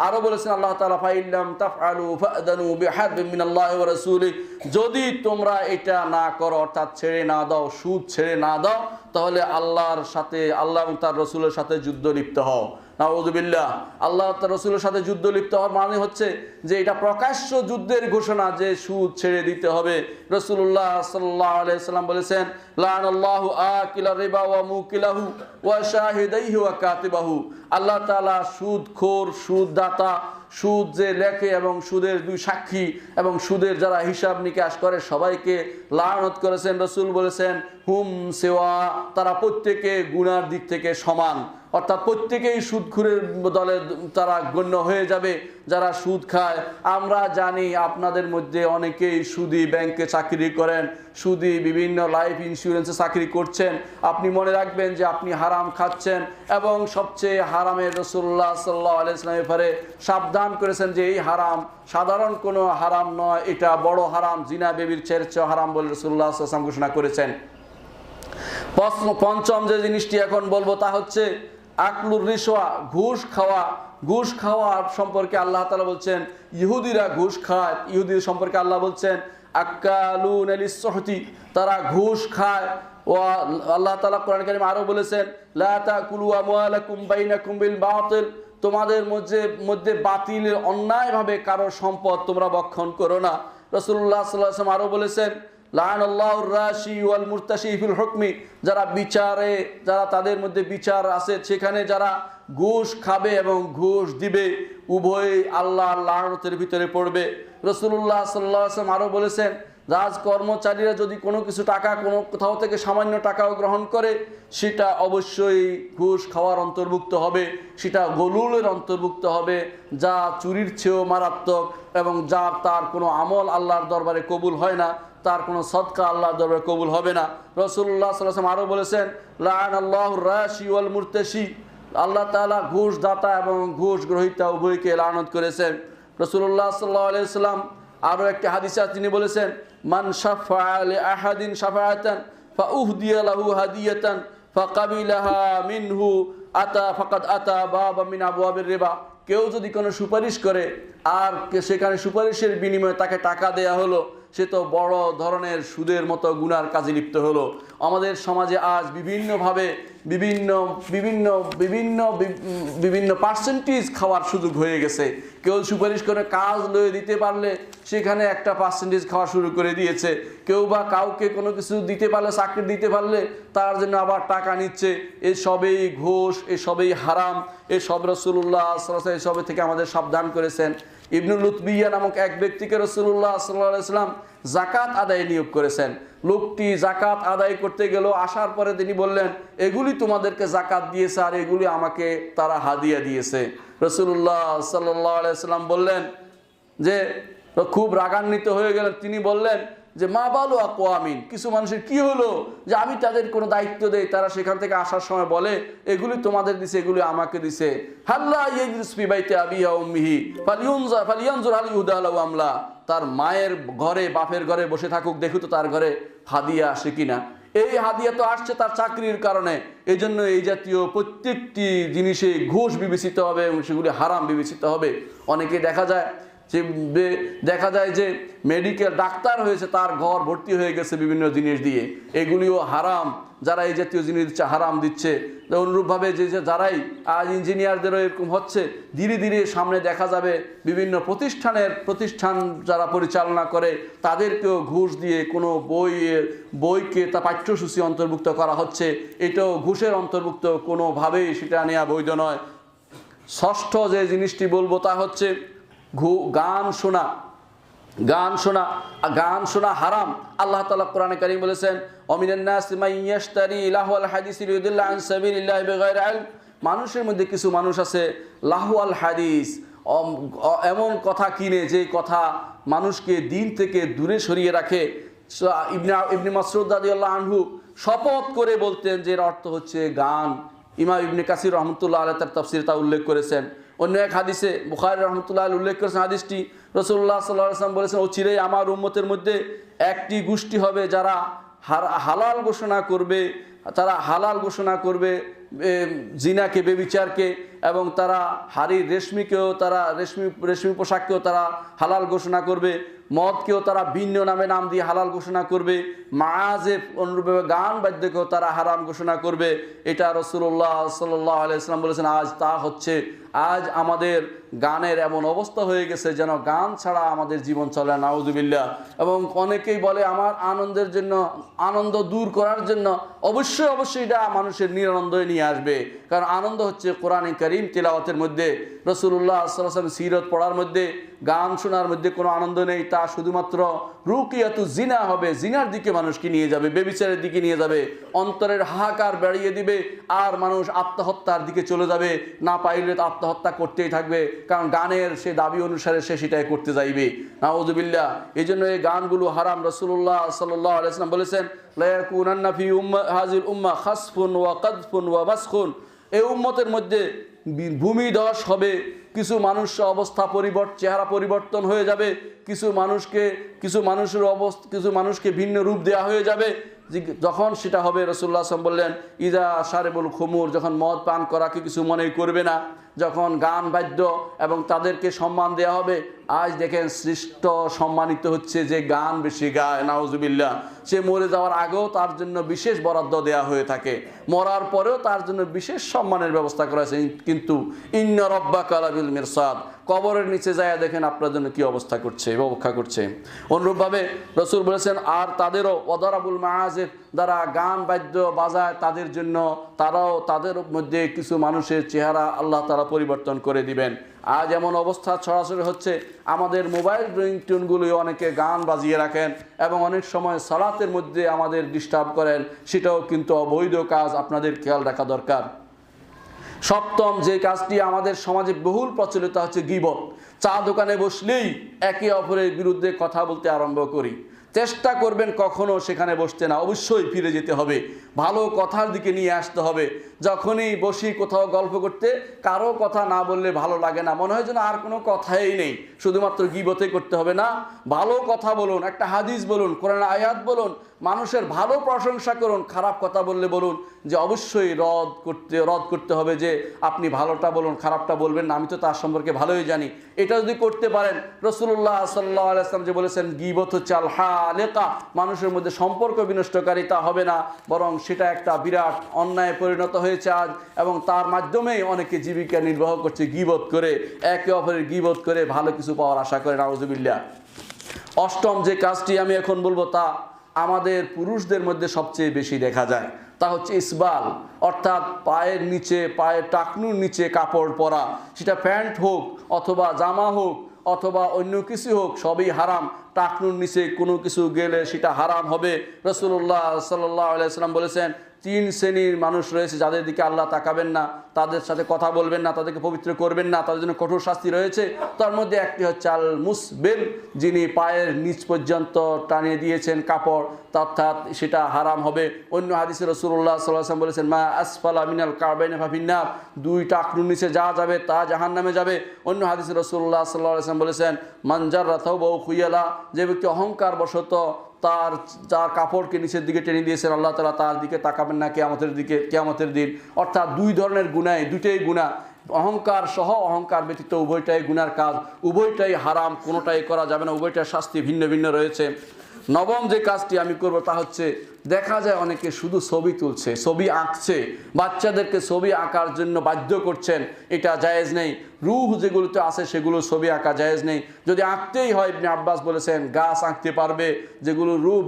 আরো বলেছেন আল্লাহ তাআলা, ফাইল্লাম তাফআলু ফাআদানু বিহারবিন মিনাল্লাহি ওয়া রাসূলিহি, যদি তোমরা এটা না করো, অর্থাৎ ছেড়ে না দাও, সুদ ছেড়ে না দাও, তাহলে আল্লাহর সাথে, আল্লাহ এবং তার রাসূলের সাথে যুদ্ধ লিপ্ত হও। নাউযুবিল্লাহ। আল্লাহ তার রাসূলের সাথে যুদ্ধ লিপ্ত হওয়ার মানে হচ্ছে যে এটা প্রকাশ্য যুদ্ধের ঘোষণা, যে সুদ ছেড়ে দিতে হবে। রাসূলুল্লাহ সাল্লাল্লাহু আলাইহি সাল্লাম বলেছেন, লানাল্লাহু আকিলা রিবা ওয়া মুকিলাহু ওয়া শাহিদাইহি ওয়া কাতিবাহু। আল্লাহ তাআলা সুদখোর, সুদদাতা, সুদ যে লেখে এবং সুদের দুই সাক্ষী এবং সুদের যারা হিসাব নিকাশ করে সবাইকে লানত করেছেন। রাসূল বলেছেন, হুম সিওয়া, তারা প্রত্যেকে গুনার দিক থেকে সমান, অর্থাৎ প্রত্যেকেই সুদখোরের দলে তারা গণ্য হয়ে যাবে যারা সুদ খায়। আমরা জানি আপনাদের মধ্যে অনেকেই সুদি ব্যাংকে চাকরি করেন, সুদি বিভিন্ন লাইফ ইন্স্যুরেন্সে চাকরি করছেন। আপনি মনে রাখবেন যে আপনি হারাম খাচ্ছেন এবং সবচেয়ে হারামের রাসূলুল্লাহ সাল্লাল্লাহু আলাইহি ওয়াসাল্লামের ব্যাপারে সাবধান করেছেন যে এই হারাম সাধারণ কোনো হারাম নয়, এটা বড় হারাম, জিনা বেবির চেয়ে হারাম বলে রাসূলুল্লাহ সাল্লাল্লাহু আলাইহি ওয়াসাল্লাম ঘোষণা করেছেন। পঞ্চম যে জিনিসটি এখন বলবো তা হচ্ছে আকলুর রিশওয়া, ঘুষ খাওয়া। ঘুষ খাওয়া সম্পর্কে আল্লাহ তাআলা বলছেন, ইহুদিরা ঘুষ খায়। ইহুদিদের সম্পর্কে আল্লাহ বলছেন, আকালুনা লিস-সুহতি, তারা ঘুষ খায়। ও আল্লাহ তাআলা কোরআন কারীমে আরো বলেছেন, লা তাকুলু আমওয়ালাকুম বাইনাকুম বিল বাতিল, তোমাদের মধ্যে বাতিলের অন্যায়ভাবে কারো সম্পদ তোমরা ভক্ষণ করো না। রাসূলুল্লাহ সাল্লাল্লাহু আলাইহি ওয়াসাল্লাম আরো বলেছেন, লানাল্লাহুর রাশি ওয়াল মুরতাশি ফিল হুকমি, যারা বিচারে, যারা তাদের মধ্যে বিচার আছে সেখানে যারা ঘুষ খাবে এবং ঘুষ দিবে, উভয়ই আল্লাহর লানতের ভিতরে পড়বে। রাসূলুল্লাহ সাল্লাল্লাহু আলাইহি ওয়াসাল্লাম আরো বলেছেন, রাজ কর্মচারীরা যদি কোনো কিছু টাকা কোনো কোথাও থেকে সামান্য টাকাও গ্রহণ করে, সেটা অবশ্যই ঘুষ খাওয়ার অন্তর্ভুক্ত হবে, সেটা গলুলের অন্তর্ভুক্ত হবে, যা চুরির চেয়েও মারাত্মক এবং যার তার কোনো আমল আল্লাহর দরবারে কবুল হয় না, তার কোনো সদকা আল্লাহর দরবারে কবুল হবে না। রাসূলুল্লাহ সাল্লাল্লাহু আলাইহি ওয়াসাল্লাম আরো বলেছেন, লানাল্লাহুর রাশি ওয়াল মুরতাশি, আল্লাহ তাআলা ঘুষ দাতা এবং ঘুষ গ্রহীতা উভয়কে লানত করেছেন। রাসূলুল্লাহ সাল্লাল্লাহু আলাইহি ওয়াসাল্লাম আরো একটা হাদিসে তিনি বলেছেন, মান শাফাআ লি আহাদিন শাফাআতান ফাউহদিয়া লাহু হাদিয়াতান ফাকাবিলাহা মিনহু আতা ফাকাদ আতা বাবা মিন আবওয়াবির রিবা, কেউ যদি কোনো সুপারিশ করে আর সেখানে সুপারিশের বিনিময়ে তাকে টাকা দেয়া হলো, সে তো বড় ধরনের সুদের মতো গুনার কাজে লিপ্ত হলো। আমাদের সমাজে আজ বিভিন্নভাবে বিভিন্ন পার্সেন্টেজ খাওয়ার সুযোগ হয়ে গেছে। কেউ সুপারিশ করে কাজ লয়ে দিতে পারলে সেখানে একটা পার্সেন্টেজ খাওয়া শুরু করে দিয়েছে, কেউ বা কাউকে কোনো কিছু দিতে পারলে, চাকরি দিতে পারলে তার জন্য আবার টাকা নিচ্ছে। এসবেই ঘুষ, এসবেই হারাম, এসব রাসূলুল্লাহ সাল্লাল্লাহু আলাইহি ওয়াসাল্লাম এসব থেকে আমাদের সাবধান করেছেন। ইবনুল লুতবিয়া নামক এক ব্যক্তিকে রাসূলুল্লাহ সাল্লাল্লাহু আলাইহি ওয়াসাল্লাম যাকাত আদায়ে নিয়োগ করেছেন। লোকটি যাকাত আদায় করতে গেল, আসার পরে তিনি বললেন, এগুলি তোমাদেরকে যাকাত দিয়েছে আর এগুলি আমাকে তারা হাদিয়া দিয়েছে। রাসূলুল্লাহ সাল্লাল্লাহু আলাইহি ওয়াসাল্লাম বললেন যে, খুব রাগান্বিত হয়ে গেলেন, তিনি বললেন যে, মা বালু আকওয়ামিন, কিছু মানুষের কি হলো যে আমি তাদের কোনো দায়িত্ব দেই, তারা সেখান থেকে আসার সময় বলে এগুলি তোমাদের দিছে, এগুলি আমাকে দিছে। হাল্লা ইয়াজলিসু ফি বাইতি আবিহি ওয়া উম্মিহি ফালিয়ানজুর হাল ইউহদা লাহু আমলা, তার মায়ের ঘরে, বাপের ঘরে বসে থাকুক, দেখো তো তার ঘরে হাদিয়া আসে কিনা। এই হাদিয়া তো আসছে তার চাকরির কারণে। এই জন্য এই জাতীয় প্রত্যেকটি জিনিসে ঘুষ বিবেচিত হবে এবং সেগুলি হারাম বিবেচিত হবে। অনেকে দেখা যায় যে মেডিকেল ডাক্তার হয়েছে, তার ঘর ভর্তি হয়ে গেছে বিভিন্ন জিনিস দিয়ে, এগুলিও হারাম। যারা এই জাতীয় জিনিস দিচ্ছে, হারাম দিচ্ছে। অনুরূপভাবে যারাই আজ ইঞ্জিনিয়ারদেরও এরকম হচ্ছে, ধীরে ধীরে সামনে দেখা যাবে বিভিন্ন প্রতিষ্ঠান যারা পরিচালনা করে তাদেরকেও ঘুষ দিয়ে কোনো বইকে তা পাঠ্যসূচি অন্তর্ভুক্ত করা হচ্ছে। এটাও ঘুষের অন্তর্ভুক্ত, কোনোভাবেই সেটা নেওয়া বৈধ নয়। ষষ্ঠ যে জিনিসটি বলবো তা হচ্ছে গান শোনা হারাম। আল্লাহ তাআলা কোরআনে কারীম বলেছেন, ওয়ামিনান নাসি মান ইয়াশতারি লাহওয়াল হাদিসি লিয়ুদিল্লা আন সাবিলিল্লাহি বিগাইরি ইলম, মানুষের মধ্যে কিছু মানুষ আছে লাহওয়াল হাদিস, এমন কথা কিনে যে কথা মানুষকে দিন থেকে দূরে সরিয়ে রাখে, ইবনে মাসউদ রাদিয়াল্লাহু আনহু শপথ করে বলতেন যে এর অর্থ হচ্ছে গান। ইমাম ইবনে কাসির রহমতুল্লাহ আলাইহি তার তাফসীরে তা উল্লেখ করেছেন। অন্য এক হাদিসে বুখারী রহমতুল্লাহ আলাইহি উল্লেখ করেছেন হাদিসটি, রাসূলুল্লাহ সাল্লাল্লাহু আলাইহি ওয়াসাল্লাম বলেছেন, অচিরেই আমার উম্মতের মধ্যে একটি গোষ্ঠী হবে যারা হালাল ঘোষণা করবে, তারা হালাল ঘোষণা করবে জিনাকে, বেবিচারকে, এবং তারা হাড়ির রেশমিকেও, তারা রেশমি পোশাককেও তারা হালাল ঘোষণা করবে, মদকেও তারা ভিন্ন নাম দিয়ে হালাল ঘোষণা করবে, মাআজিফ অনুরূপভাবে গান বাদ্যকেও তারা হারাম ঘোষণা করবে। এটা রাসূলুল্লাহ সাল্লাল্লাহু আলাইহি ওয়াসাল্লাম বলেছেন। আজ তা হচ্ছে, আজ আমাদের গানের এমন অবস্থা হয়ে গেছে যেন গান ছাড়া আমাদের জীবন চলে, নাউযুবিল্লাহ। এবং অনেকেই বলে আমার আনন্দের জন্য, আনন্দ দূর করার জন্য অবশ্যই এটা মানুষের নিরানন্দে নিয়ে আসবে। কারণ আনন্দ হচ্ছে কোরআনে কারীম তিলাওয়াতের মধ্যে, রাসূলুল্লাহ সাল্লাল্লাহু আলাইহি ওয়াসাল্লাম সিরত পড়ার মধ্যে, গান শোনার মধ্যে কোনো আনন্দ নেই। তা শুধুমাত্র রুকিয়াতু জিনা হবে, জিনার দিকে মানুষকে নিয়ে যাবে, বেবিচারের দিকে নিয়ে যাবে, অন্তরের হাহাকার বাড়িয়ে দিবে, আর মানুষ আত্মহত্যার দিকে চলে যাবে। না পাইলে আত্মহত্যা করতেই থাকবে, কারণ গানের সে দাবি অনুসারে সে সেটাই করতে যাইবে, নাউযুবিল্লাহ। এই জন্য এই গানগুলো হারাম। রাসূলুল্লাহ সাল্লাল্লাহু আলাইহি ওয়াসাল্লাম বলেছেন, লা ইয়াকুনান্না ফি হাযিল উম্মাহ খাসফুন ওয়া কাযফুন ওয়া মাসখুন, এই উম্মতের মধ্যে ভূমিধস হবে, কিছু মানুষ অবস্থা চেহারা পরিবর্তন হয়ে যাবে, কিছু মানুষকে ভিন্ন রূপ দেওয়া হয়ে যাবে। যখন সেটা হবে, রাসূলুল্লাহ সাল্লাল্লাহু আলাইহি ওয়াসাল্লাম বললেন, ইদা শারিবুল খুমুর, যখন মদ পান করাকে কিছু মনে করবে না, যখন গান বাদ্য এবং তাদেরকে সম্মান দেওয়া হবে। আজ দেখেন সৃষ্ট সম্মানিত হচ্ছে যে গান বেশি গায়, নাউযুবিল্লাহ। সে মরে যাওয়ার আগেও তার জন্য বিশেষ বরাদ্দ দেওয়া হয়ে থাকে, মরার পরেও তার জন্য বিশেষ সম্মানের ব্যবস্থা করা হয়েছে। কিন্তু ইন্না রাব্বাকা লাবিল মিরসাদ, কবরের নিচে যায় দেখেন আপনার জন্য কি অবস্থা করছে, অপেক্ষা করছে। অনুরূপভাবে রাসূল বলেছেন, আর তাদেরও ওয়াদারাবুল মাআজিফ, যারা গান বাদ্য বাজায় তাদের জন্য, তাদের মধ্যে কিছু মানুষের চেহারা আল্লাহ তাআলা পরিবর্তন করে দিবেন। আজ এমন অবস্থা ছড়াছড়ি হচ্ছে, আমাদের মোবাইল রিংটোনগুলো অনেকে গান বাজিয়ে রাখেন এবং অনেক সময় সালাতের মধ্যে আমাদের ডিস্টার্ব করেন, সেটাও কিন্তু অবৈধ কাজ, আপনাদের খেয়াল রাখা দরকার। সপ্তম যে কাজটি আমাদের সমাজে বহুল প্রচলিত হচ্ছে গীবত। চা দোকানে বসলেই একে অপরের বিরুদ্ধে কথা বলতে আরম্ভ করি। চেষ্টা করবেন কখনো সেখানে বসতে না, অবশ্যই ফিরে যেতে হবে, ভালো কথার দিকে নিয়ে আসতে হবে। যখনই বসি কোথাও গল্প করতে, কারো কথা না বললে ভালো লাগে না, মনে হয় যেন আর কোনো কথাই নেই, শুধুমাত্র গীবতে করতে হবে না। ভালো কথা বলুন, একটা হাদিস বলুন, কোরআন আয়াত বলুন, মানুষের ভালো প্রশংসা করুন। খারাপ কথা বললে বলুন যে অবশ্যই রদ করতে হবে, যে আপনি ভালোটা বলুন, খারাপটা বলবেন না, আমি তো তার সম্পর্কে ভালোই জানি। এটা যদি করতে পারেন, রাসূলুল্লাহ সাল্লাল্লাহু আলাইহি ওয়াসাল্লাম যে বলেছেন, গীবত হচ্ছে আল হালিকা, মানুষের মধ্যে সম্পর্ক বিনষ্টকারী, তা হবে না, বরং সেটা একটা বিরাট অন্যায় পরিণত হয়েছে আজ, এবং তার মাধ্যমেই অনেকে জীবিকা নির্বাহ করছে গীবত করে, একে অপরের গীবত করে ভালো কিছু পাওয়ার আশা করে, নাউযুবিল্লাহ। অষ্টম যে কাজটি আমি এখন বলবো, তা আমাদের পুরুষদের মধ্যে সবচেয়ে বেশি দেখা যায়, তা হচ্ছে ইসবাল, অর্থাৎ পায়ের নিচে, পায়ের টাকনুর নিচে কাপড় পরা, সেটা প্যান্ট হোক অথবা জামা হোক অথবা অন্য কিছু হোক, সবই হারাম। টাকনুর নিচে কোনো কিছু গেলে সেটা হারাম হবে। রাসূলুল্লাহ সাল্লাল্লাহু আলাইহি ওয়াসাল্লাম বলেছেন, 3 শ্রেণীর মানুষ রয়েছে যাদের দিকে আল্লাহ তাকাবেন না, তাদের সাথে কথা বলবেন না, তাদেরকে পবিত্র করবেন না, তাদের জন্য কঠোর শাস্তি রয়েছে। তার মধ্যে একটি হচ্ছে আল মুসবিল, যিনি পায়ের নিচ পর্যন্ত টানিয়ে দিয়েছেন কাপড়, অর্থাৎ সেটা হারাম হবে। অন্য হাদিসে রাসূলুল্লাহ সাল্লাল্লাহু আলাইহি ওয়াসাল্লাম বলেছেন, মা আসফালা মিনাল কাবাইনি ফাফিন্নার, 2 টাকনুর নিচে যা যাবে তা জাহান্নামে যাবে। অন্য হাদিসে রাসূলুল্লাহ সাল্লাল্লাহু আলাইহি ওয়াসাল্লাম বলেছেন, মান জাররা থাওবাহু খুয়ালা, যে ব্যক্তি অহংকার বশত তার কাপড়কে নিচের দিকে টেনে দিয়েছেন, আল্লাহ তাআলা তার দিকে তাকাবেন না কিয়ামতের দিন। অর্থাৎ 2 ধরনের গুনাহ, দুটোই গুনাহ, অহংকার সহ অহংকার ব্যতীত উভয়টাই গুনার কাজ, উভয়টাই হারাম, কোনোটাই করা যাবে না, উভয়টার শাস্তি ভিন্ন ভিন্ন রয়েছে। নবম যে কাজটি আমি করব তা হচ্ছে, দেখা যায় অনেকে শুধু ছবি তুলছে, ছবি আঁকছে, বাচ্চাদেরকে ছবি আঁকার জন্য বাধ্য করছেন, এটা জায়েজ নেই। রূহ যেগুলোতে আছে সেগুলো ছবি আঁকা জায়েজ নেই। যদি আঁকতেই হয়, ইবনে আব্বাস বলেছেন গাছ আঁকতে পারবে, যেগুলো রূহ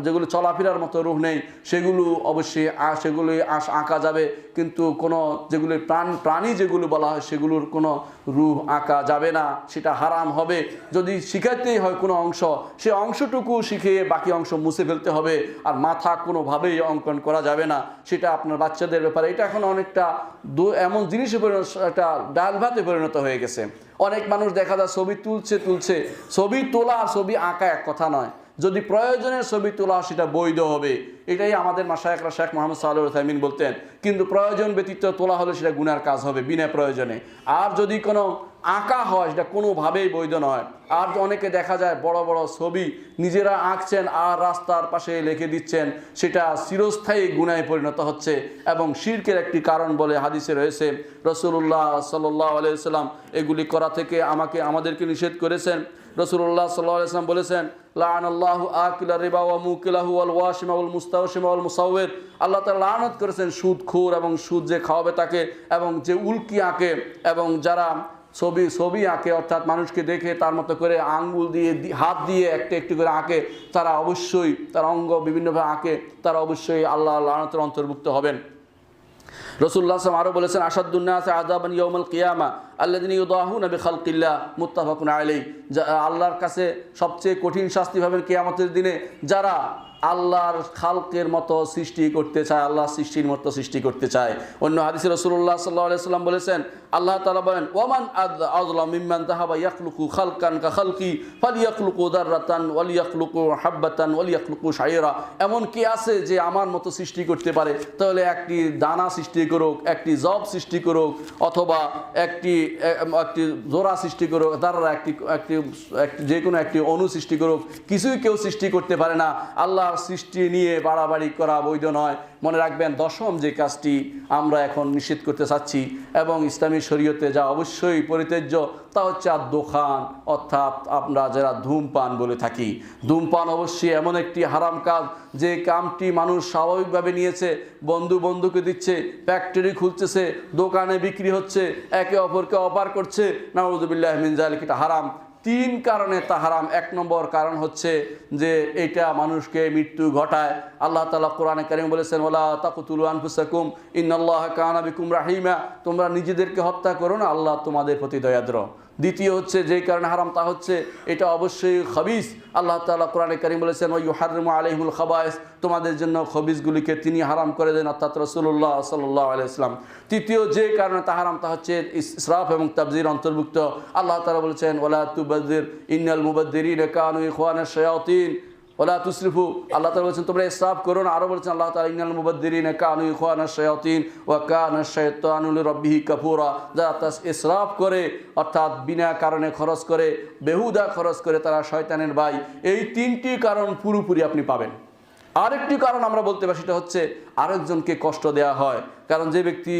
যেগুলো চলাফেরার মতো রূহ নেই সেগুলো অবশ্যই সেগুলোই আঁকা যাবে, কিন্তু কোনো যেগুলো প্রাণী যেগুলো বলা হয় সেগুলোর কোনো রূহ আঁকা যাবে না, সেটা হারাম হবে। যদি শিখাতেই হয় কোনো অংশ, সে অংশটুকু শিখিয়ে বাকি অংশ মুছে ফেলতে হবে, আর মাথা কোনোভাবেই অঙ্কন করা যাবে না, সেটা আপনার বাচ্চাদের ব্যাপারে। এটা এখন অনেকটা এমন জিনিসে একটা ডাল ভাতে পরিণত হয়ে গেছে। অনেক মানুষ দেখা যায় ছবি তুলছে, ছবি তোলা আর ছবি আঁকা এক কথা নয়। যদি প্রয়োজনে ছবি তোলা সেটা বৈধ হবে। এটাই আমাদের মাশায়েখরা শেখ মোহাম্মদ সালেহ আল উসাইমিন বলতেন। কিন্তু প্রয়োজন ব্যতীত তোলা হলে সেটা গুনার কাজ হবে বিনা প্রয়োজনে। আর যদি কোনো আঁকা হয় সেটা কোনোভাবেই বৈধ নয়। আর অনেকে দেখা যায় বড় বড় ছবি নিজেরা আঁকছেন আর রাস্তার পাশে লিখে দিচ্ছেন, সেটা চিরস্থায়ী গুনাহে পরিণত হচ্ছে এবং শিরকের একটি কারণ বলে হাদিসে রয়েছে। রাসূলুল্লাহ সাল্লাল্লাহু আলাইহি ওয়াসাল্লাম এগুলি করা থেকে আমাদেরকে নিষেধ করেছেন। রাসূলুল্লাহ সাল্লাল্লাহু আলাইহি ওয়াসাল্লাম বলেছেন, লাআনাল্লাহু আকিলা রিবা ওয়া মুকিলাহু ওয়াল ওয়াশিমা ওয়াল মুস্তাওশিমা ওয়াল মুসাওয়ির। আল্লাহ তাআলা লানত করেছেন সুদখোর এবং সুদ যে খাওয়াবে তাকে, এবং যে উল্কি আঁকে এবং যারা ছবি আঁকে, অর্থাৎ মানুষকে দেখে তার মতো করে আঙ্গুল দিয়ে হাত দিয়ে একটা একটু করে আঁকে, তারা অবশ্যই তার অঙ্গ বিভিন্নভাবে আঁকে, তারা অবশ্যই আল্লাহ লানতের অন্তর্ভুক্ত হবেন। রাসূলুল্লাহ সাল্লাল্লাহু আলাইহি ওয়াসাল্লাম আরো বলেছেন, আশাদ্দুন নাসি আযাবান ইয়াউমাল কিয়ামা আল্লাযিনা ইউদাহুনা বিখালকিল্লাহ, মুত্তাফাকুন আলাইহি। আল্লাহর কাছে সবচেয়ে কঠিন শাস্তি পাবেন কিয়ামতের দিনে যারা আল্লাহর খালকের মতো সৃষ্টি করতে চায়, আল্লাহর সৃষ্টির মতো সৃষ্টি করতে চায়। অন্য হাদিসে রাসূলুল্লাহ সাল্লাল্লাহু আলাইহি ওয়াসাল্লাম বলেছেন, আল্লাহ তাআলা বলেন, ওয়ামান আযলাম মিম্মান যাহাবা ইয়াখলুকু খালকান কা খালকি ফালিয়াখলুকু দাররাতান ওয়ালিয়াখলুকু হাববাতান ওয়ালিয়াখলুকু শাইরা। এমন কি আছে যে আমার মতো সৃষ্টি করতে পারে? তাহলে একটি দানা সৃষ্টি করুক, একটি জব সৃষ্টি করুক, অথবা একটি জোড়া সৃষ্টি করুক, দাররা একটি যে কোনো একটি অণু সৃষ্টি করুক, কিছুই কেউ সৃষ্টি করতে পারে না। আল্লাহ সৃষ্টি নিয়ে বাড়াবাড়ি করা বৈধ নয়। মনে রাখবেন, দশম যে কাজটি আমরা এখন নিষেধ করতে চাচ্ছি এবং ইসলামী শরীয়তে যা অবশ্যই পরিত্যাজ্য তা হচ্ছে দোকান, অর্থাৎ আমরা যারা ধূমপান বলে থাকি। ধূমপান অবশ্যই এমন একটি হারাম কাজ যে কামটি মানুষ স্বাভাবিকভাবে নিয়েছে, বন্ধুকে দিচ্ছে, ফ্যাক্টরি খুলতেছে, দোকানে বিক্রি হচ্ছে, একে অপরকে অপার করছে, নাউযুবিল্লাহি মিন যালিক, এটা হারাম। 3 কারণে তা হারাম। 1 নম্বর কারণ হচ্ছে যে এটা মানুষকে মৃত্যু ঘটায়। আল্লাহ তাআলা কোরআনে কারীমে বলেছেন, ওয়ালা তাকতুলু আনফুসাকুম ইন্নাল্লাহা কানা বিকুম রাহিমা, তোমরা নিজেদেরকে হত্যা করো না, আল্লাহ তোমাদের প্রতি দয়াদ্র। দ্বিতীয় হচ্ছে যেই কারণে হারাম তা হচ্ছে এটা অবশ্যই খবিস। আল্লাহ তাআলা কোরআনে কারীম বলেছেন, ওয়া ইউহাররিমু আলাইহিমুল খাবায়েস, তোমাদের জন্য খবিসগুলিকে তিনি হারাম করে দেন, অর্থাৎ রাসূলুল্লাহ সাল্লাল্লাহু আলাইহি ওয়াসাল্লাম। তৃতীয় যে কারণে তা হারাম তা হচ্ছে ইসরাফ এবং তাবযির অন্তর্ভুক্ত। আল্লাহ তাআলা বলেছেন, ওয়ালা তুবাযির ইন্নাল মুবাযযিরিনা কানু ইখওয়ানাশ শায়াতিন ওয়ালা তুসরিফু। আল্লাহ তাআলা বলেছেন তোমরা ইসরাফ করো না। আরো বলেছেন আল্লাহ তাআলা, ইন্নাল মুবাযযিরিনা কানু ইখওয়ানাশ শায়াতিন ওয়া কানা শাইতানু লিরাব্বিহি কাফুরা। যারা ইসরাফ করে, অর্থাৎ বিনা কারণে খরচ করে, বেহুদা খরচ করে, তারা শয়তানের ভাই। এই 3টি কারণ পুরোপুরি আপনি পাবেন। আরেকটি কারণ আমরা বলতে পারি, সেটা হচ্ছে আরেকজনকে কষ্ট দেওয়া হয়। কারণ যে ব্যক্তি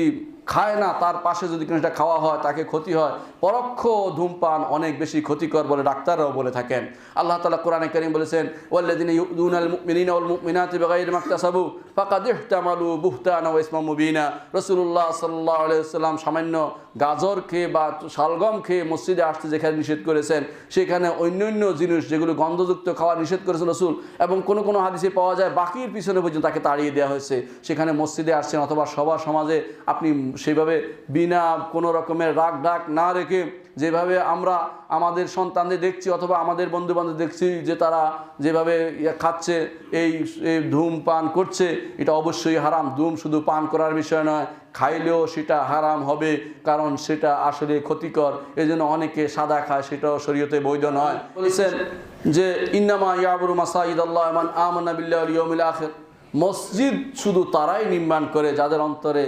খায় না, তার পাশে যদি কোনোটা খাওয়া হয় তাকে ক্ষতি হয়। পরোক্ষ ধূমপান অনেক বেশি ক্ষতিকর বলে ডাক্তাররাও বলে থাকেন। আল্লাহ তাআলা কোরআনে কারীম বলেছেন, ওয়াল্লাযিনা ইউযুনাল মুমিনিনা ওয়াল মুমিনাতি বিগাইরি মাকতাসাবু ফাকাদ ইহতামালু বুহতানা ওয়া ইসমান মুবিনা। রাসূলুল্লাহ সাল্লাল্লাহু আলাইহি ওয়াসাল্লাম সামান্য গাজর খেয়ে বা শালগম খেয়ে মসজিদে আসতে যেখানে নিষেধ করেছেন, সেখানে অন্যান্য জিনিস যেগুলো গন্ধযুক্ত খাওয়া নিষেধ করেছেন রাসূল। এবং কোনো হাদিসে পাওয়া যায় বাকির পিছনে পর্যন্ত তাকে তাড়িয়ে দেওয়া হয়েছে। সেখানে মসজিদে আসছেন অথবা সমাজে আপনি সেইভাবে বিনা কোনো রকমের রাগ ডাক না রেখে, যেভাবে আমরা আমাদের সন্তানদের দেখছি অথবা আমাদের বন্ধুবান্ধব দেখছি যে তারা যেভাবে খাচ্ছে, এই ধূমপান করছে, এটা অবশ্যই হারাম। ধূম শুধু পান করার বিষয় নয়, খাইলেও সেটা হারাম হবে, কারণ সেটা আসলে ক্ষতিকর। এই জন্য অনেকে সাদা খায়, সেটাও শরীয়তে বৈধ নয়। বলেছেন যে ইন্নামা ইয়াবুরু মাসাজিদাল্লাহ মান আমানা বিল্লাহি ওয়াল ইয়াউমিল আখির, মসজিদ শুধু তারাই নির্মাণ করে যাদের অন্তরে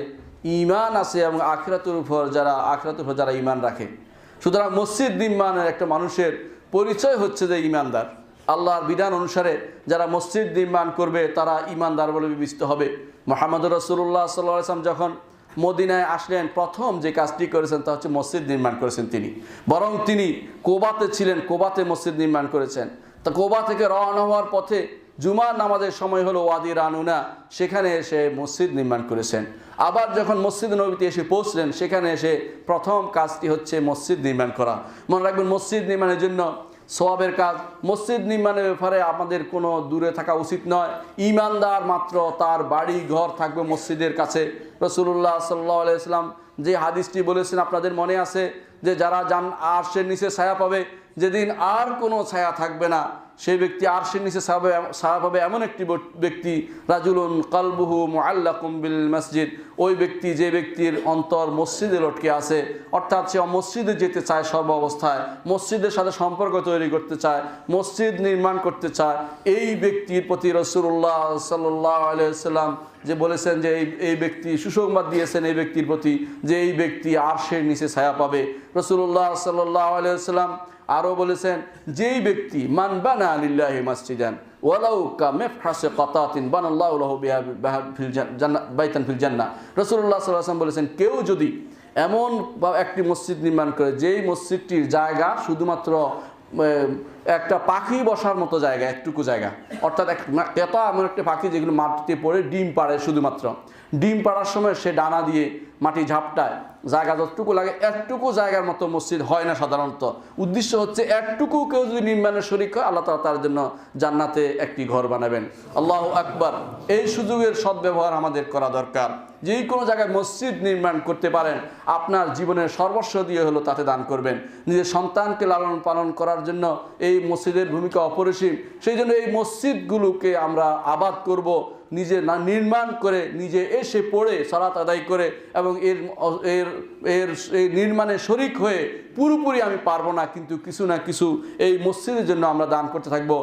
ঈমান আছে এবং আখিরাতের উপর যারা ঈমান রাখে। সুতরাং মসজিদ নির্মাণের একটা মানুষের পরিচয় হচ্ছে যে ঈমানদার। আল্লাহর বিধান অনুসারে যারা মসজিদ নির্মাণ করবে তারা ঈমানদার বলে বিবেচিত হবে। মুহাম্মদুর রাসূলুল্লাহ সাল্লাল্লাহু আলাইহি ওয়াসাল্লাম যখন মদিনায় আসলেন, প্রথম যে কাজটি করেছেন তা হচ্ছে মসজিদ নির্মাণ করেছেন তিনি। বরং তিনি কোবাতে ছিলেন, কোবাতে মসজিদ নির্মাণ করেছেন। তা কোবা থেকে রওনা হওয়ার পথে জুমার নামাজের সময় হলো ওয়াদি রানুনা, সেখানে এসে মসজিদ নির্মাণ করেছেন। আবার যখন মসজিদ নববীতে এসে পৌঁছলেন, সেখানে এসে প্রথম কাজটি হচ্ছে মসজিদ নির্মাণ করা। মনে রাখবেন, মসজিদ নির্মাণের জন্য সওয়াবের কাজ। মসজিদ নির্মাণের ব্যাপারে আমাদের কোনো দূরে থাকা উচিত নয়। ঈমানদার মাত্র তার বাড়ি ঘর থাকবে মসজিদের কাছে। রাসূলুল্লাহ সাল্লাল্লাহু আলাইহি ওয়াসাল্লাম যে হাদিসটি বলেছেন আপনাদের মনে আছে, যে যারা আরশের নিচে ছায়া পাবে, যেদিন আর কোনো ছায়া থাকবে না, সেই ব্যক্তি আরশের নিচে ছায়া পাবে এমন একটি ব্যক্তি, রাজুলুন কালবুহু মুআল্লাকুম বিল মসজিদ, ওই ব্যক্তি যে ব্যক্তির অন্তর মসজিদে লটকে আছে, অর্থাৎ সে মসজিদে যেতে চায় সর্ব অবস্থায়, মসজিদের সাথে সম্পর্ক তৈরি করতে চায়, মসজিদ নির্মাণ করতে চায়, এই ব্যক্তির প্রতি রাসূলুল্লাহ সাল্লাল্লাহু আলাইহি ওয়াসাল্লাম যে বলেছেন যে এই ব্যক্তি সুসংবাদ দিয়েছেন এই ব্যক্তির প্রতি যে এই ব্যক্তি আরশের নিচে ছায়া পাবে। রাসূলুল্লাহ সাল্লাল্লাহু আলাইহি ওয়াসাল্লাম আরও বলেছেন, যেই ব্যক্তি মান বানা লিল্লাহি মাসজিদান ওয়ালাউ কামিফহাসি কাতাতিন বানাল্লাহু লাহু বিহা ফিল জান্নাহ বাইতান ফিল জান্নাহ। রাসূলুল্লাহ সাল্লাল্লাহু আলাইহি ওয়াসাল্লাম বলেছেন, কেউ যদি এমন একটি মসজিদ নির্মাণ করে যেই মসজিদটির জায়গা শুধুমাত্র একটা পাখি বসার মতো জায়গা, একটুকু জায়গা, অর্থাৎ কেতা এমন একটা পাখি যেগুলো মাটিতে পড়ে ডিম পাড়ে, শুধুমাত্র ডিম পাড়ার সময় সে ডানা দিয়ে মাটি ঝাপটায়, জায়গা যতটুকু লাগে এতটুকু জায়গার মতো মসজিদ হয় না সাধারণত। উদ্দেশ্য হচ্ছে এতটুকু কেউ যদি নির্মাণের শরীক হয়, আল্লাহ তাআলা তার জন্য জান্নাতে একটি ঘর বানাবেন। আল্লাহু আকবার। এই সুযোগের সদ্ব্যবহার আমাদের করা দরকার। যেই কোনো জায়গায় মসজিদ নির্মাণ করতে পারেন, আপনার জীবনের সর্বস্ব দিয়ে হলো তাতে দান করবেন। নিজের সন্তানকে লালন পালন করার জন্য এই মসজিদের ভূমিকা অপরিসীম। সেই জন্য এই মসজিদগুলোকে আমরা আবাদ করব, নিজে নির্মাণ করে, নিজে এসে পড়ে সালাত আদায় করে, এবং এর এর এর এই নির্মাণে শরিক হয়ে পুরোপুরি আমি পারবো না, কিন্তু কিছু না কিছু এই মসজিদের জন্য আমরা দান করতে থাকবো।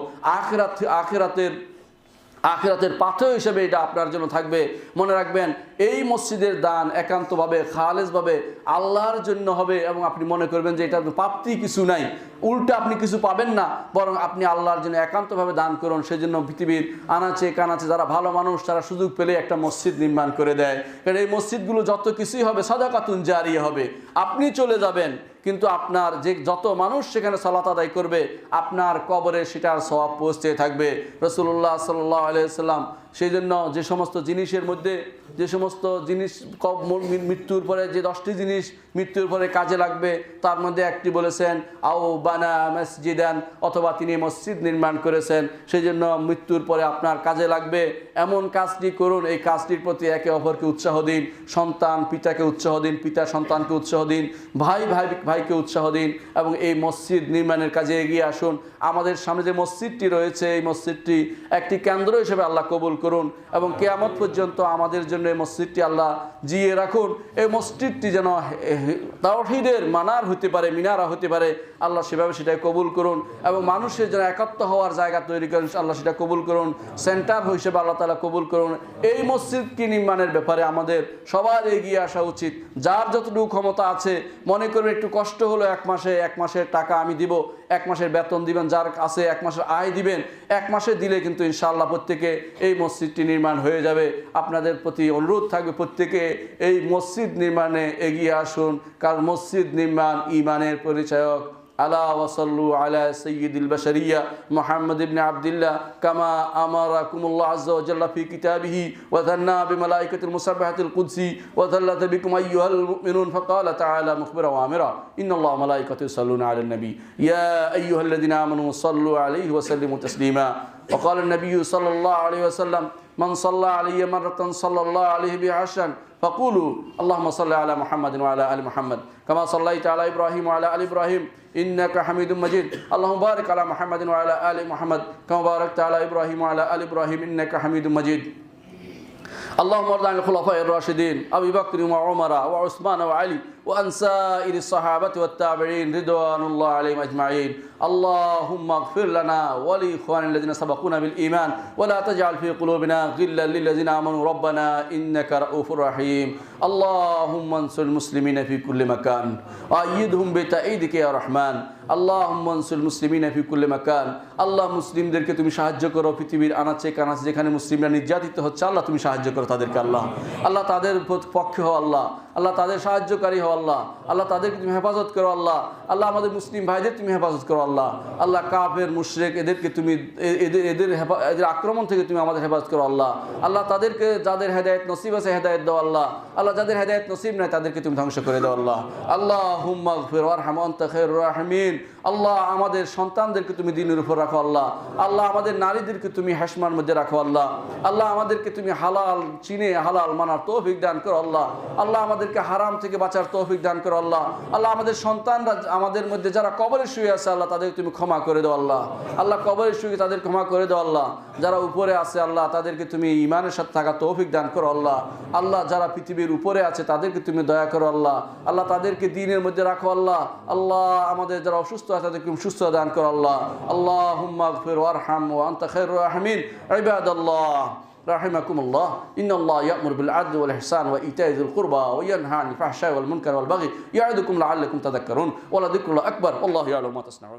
আখিরাতের পাথেয় হিসেবে এটা আপনার জন্য থাকবে। মনে রাখবেন, এই মসজিদের দান একান্তভাবে খালেসভাবে আল্লাহর জন্য হবে, এবং আপনি মনে করবেন যে এটা প্রাপ্তি কিছু নাই, উল্টা আপনি কিছু পাবেন না, বরং আপনি আল্লাহর জন্য একান্তভাবে দান করুন। সেজন্য পৃথিবীর আনাচে কানাচে যারা ভালো মানুষ, তারা সুযোগ পেলে একটা মসজিদ নির্মাণ করে দেয়। কারণ এই মসজিদগুলো যত কিছুই হবে সাদাকাতুন জারিয়া হবে। আপনি চলে যাবেন, কিন্তু আপনার যে যত মানুষ সেখানে সালাত আদায় করবে, আপনার কবরে সেটার সওয়াব পৌঁছতে থাকবে। রাসূলুল্লাহ সাল্লাল্লাহু আলাইহি ওয়াসাল্লাম সেই জন্য যে সমস্ত জিনিসের মধ্যে, যে সমস্ত জিনিস মৃত্যুর পরে, যে 10টি জিনিস মৃত্যুর পরে কাজে লাগবে, তার মধ্যে একটি বলেছেন আও বানা মসজিদান, অথবা তিনি মসজিদ নির্মাণ করেছেন। সেই জন্য মৃত্যুর পরে আপনার কাজে লাগবে এমন কাজটি করুন। এই কাজটির প্রতি একে অপরকে উৎসাহ দিন, সন্তান পিতাকে উৎসাহ দিন, পিতা সন্তানকে উৎসাহ দিন, ভাইকে উৎসাহ দিন, এবং এই মসজিদ নির্মাণের কাজে এগিয়ে আসুন। আমাদের সামনে যে মসজিদটি রয়েছে, এই মসজিদটি একটি কেন্দ্র হিসেবে আল্লাহ কবুল করুন, এবং কিয়ামত পর্যন্ত আমাদের জন্য এই মসজিদটি আল্লাহ জিয়ে রাখুন। এই মসজিদটি যেন তাওহীদের মানার হতে পারে, মিনারা হতে পারে, আল্লাহ সেভাবে সেটাই কবুল করুন, এবং মানুষের যেন একাত্ম হওয়ার জায়গা তৈরি করেন, আল্লাহ সেটা কবুল করুন। সেন্টার হিসেবে আল্লাহ তাআলা কবুল করুন। এই মসজিদটি নির্মাণের ব্যাপারে আমাদের সবার এগিয়ে আসা উচিত। যার যতটুকু ক্ষমতা আছে, মনে করুন একটু কষ্ট হলো, এক মাসের টাকা আমি দিব, এক মাসের বেতন দিবেন, যার আছে এক মাসের আয় দিবেন, এক মাসে দিলে কিন্তু ইনশাআল্লাহ প্রত্যেকে এই মসজিদটি নির্মাণ হয়ে যাবে। আপনাদের প্রতি অনুরোধ থাকবে, প্রত্যেকে এই মসজিদ নির্মাণে এগিয়ে আসুন, কারণ মসজিদ নির্মাণ ঈমানের পরিচায়ক। আলা ওয়াসাল্লু আলা সাইয়্যিদিল বাশারিয়া মুহাম্মদ ইবনে আবদুল্লাহ কামা আমারাকুমুল্লাহ আযজা ওয়া জাল্লা ফি কিতাবিহি ওয়া যান্না বিমালাইকাতিল মুসাব্বিহাতিল কুদসি ওয়া যাল্লাতা বিকুম আইয়ুহাল মুমিনুন ফাকালা তাআলা মুখবিরা ওয়া আমিরা ইন্নাল্লাহা ওয়া মালাইকাতাহু ইউসাল্লুনা আলান নবী ইয়া আইয়ুহাল্লাযিনা আমানু সাল্লু আলাইহি ওয়া সাল্লিমু তাসলিমা ওয়া ক্বালা আন-নবী সাল্লাল্লাহু আলাইহি ওয়াসাল্লাম মান সাল্লা আলাইহি মাররাতান সাল্লাল্লাহু আলাইহি বিআশরান فقولوا اللهم صل على محمد وعلى ال محمد كما صليت على ابراهيم وعلى ال ابراهيم انك حميد مجيد اللهم بارك على محمد وعلى ال محمد كما باركت على ابراهيم وعلى ال ابراهيم انك حميد مجيد اللهم ارض عن الخلفاء الراشدين ابي بكر وعمر وعثمان وعلي وعن سائر الصحابه والتابعين رضوان الله عليهم اجمعين اللهم اغفر لنا ولاخواننا الذين سبقونا بالايمان ولا تجعل في قلوبنا غلا للذين امنوا ربنا انك رؤوف رحيم اللهم انصر المسلمين في كل مكان وايدهم بتأييدك يا رحمن اللهم انصر المسلمين في كل مكان আল্লাহ মুসলিমদেরকে তুমি সাহায্য করো। পৃথিবীর আনাচে কানাচে যেখানে মুসলিমরা নির্যাতিত হচ্ছে, আল্লাহ তুমি সাহায্য করো তাদেরকে। আল্লাহ তাদের পক্ষে হও, আল্লাহ তাদের সাহায্যকারী হও, আল্লাহ তাদেরকে তুমি হেফাজত করো। আল্লাহ আমাদের মুসলিম ভাইদের তুমি হেফাজত করো। আল্লাহ কাফের মুশরিক এদেরকে তুমি এদের আক্রমণ থেকে তুমি আমাদের হেফাজত করো। আল্লাহ তাদেরকে যাদের হেদায়েত নসিব আছে হেদায়েত দাও। আল্লাহ যাদের হেদায়েত নসিব নাই তাদেরকে তুমি ধ্বংস করে দাও। আল্লাহুম্মা গফির ওয়ারহাম আনতা খায়রুর রাহিমিন আল্লাহ আমাদের সন্তানদেরকে তুমি দ্বীনের উপর রাখো আল্লাহ। আল্লাহ আমাদের নারীদেরকে তুমি হাশমার মধ্যে রাখো আল্লাহ। আল্লাহ আমাদেরকে তুমি হালাল চিনে হালাল মানার তৌফিক দান করো আল্লাহ। আল্লাহ আমাদেরকে হারাম থেকে বাঁচার তৌফিক দান করো আল্লাহ। আল্লাহ আমাদের সন্তানরা আমাদের মধ্যে যারা কবরে শুয়ে আছে আল্লাহ তাদেরকে তুমি ক্ষমা করে দাও আল্লাহ। আল্লাহ কবরে শুয়ে তাদের ক্ষমা করে দাও আল্লাহ। যারা উপরে আছে আল্লাহ তাদেরকে তুমি ঈমানের সাথে থাকা তৌফিক দান করো আল্লাহ। আল্লাহ যারা পৃথিবীর উপরে আছে তাদেরকে তুমি দয়া করো আল্লাহ। আল্লাহ তাদেরকে দ্বীনের মধ্যে রাখো আল্লাহ। আল্লাহ আমাদের যারা অসুস্থ আছে তাদেরকে তুমি সুস্থ দান করো আল্লাহ। আল্লাহুম্মা আগফির ওয়ারহাম ওয়া আনতা খায়রুর রাহিমিন। ইবাদাল্লাহ রাহিমাকুমুল্লাহ, ইন্নাল্লাহ ইয়া'মুরু বিল আদলি ওয়াল ইহসান ওয়া ইতা'i যিল কুরবা ওয়া ইয়ানহা আনিল ফাহশা'i ওয়াল মুনকারি ওয়াল বাগই ইয়া'iদুকুম লা'আল্লাকুম তাযাক্কারুন ওয়া লাযিকরুল্লাহি আকবার ওয়াল্লাহু ইয়া'লামু মা তাসনা'উন।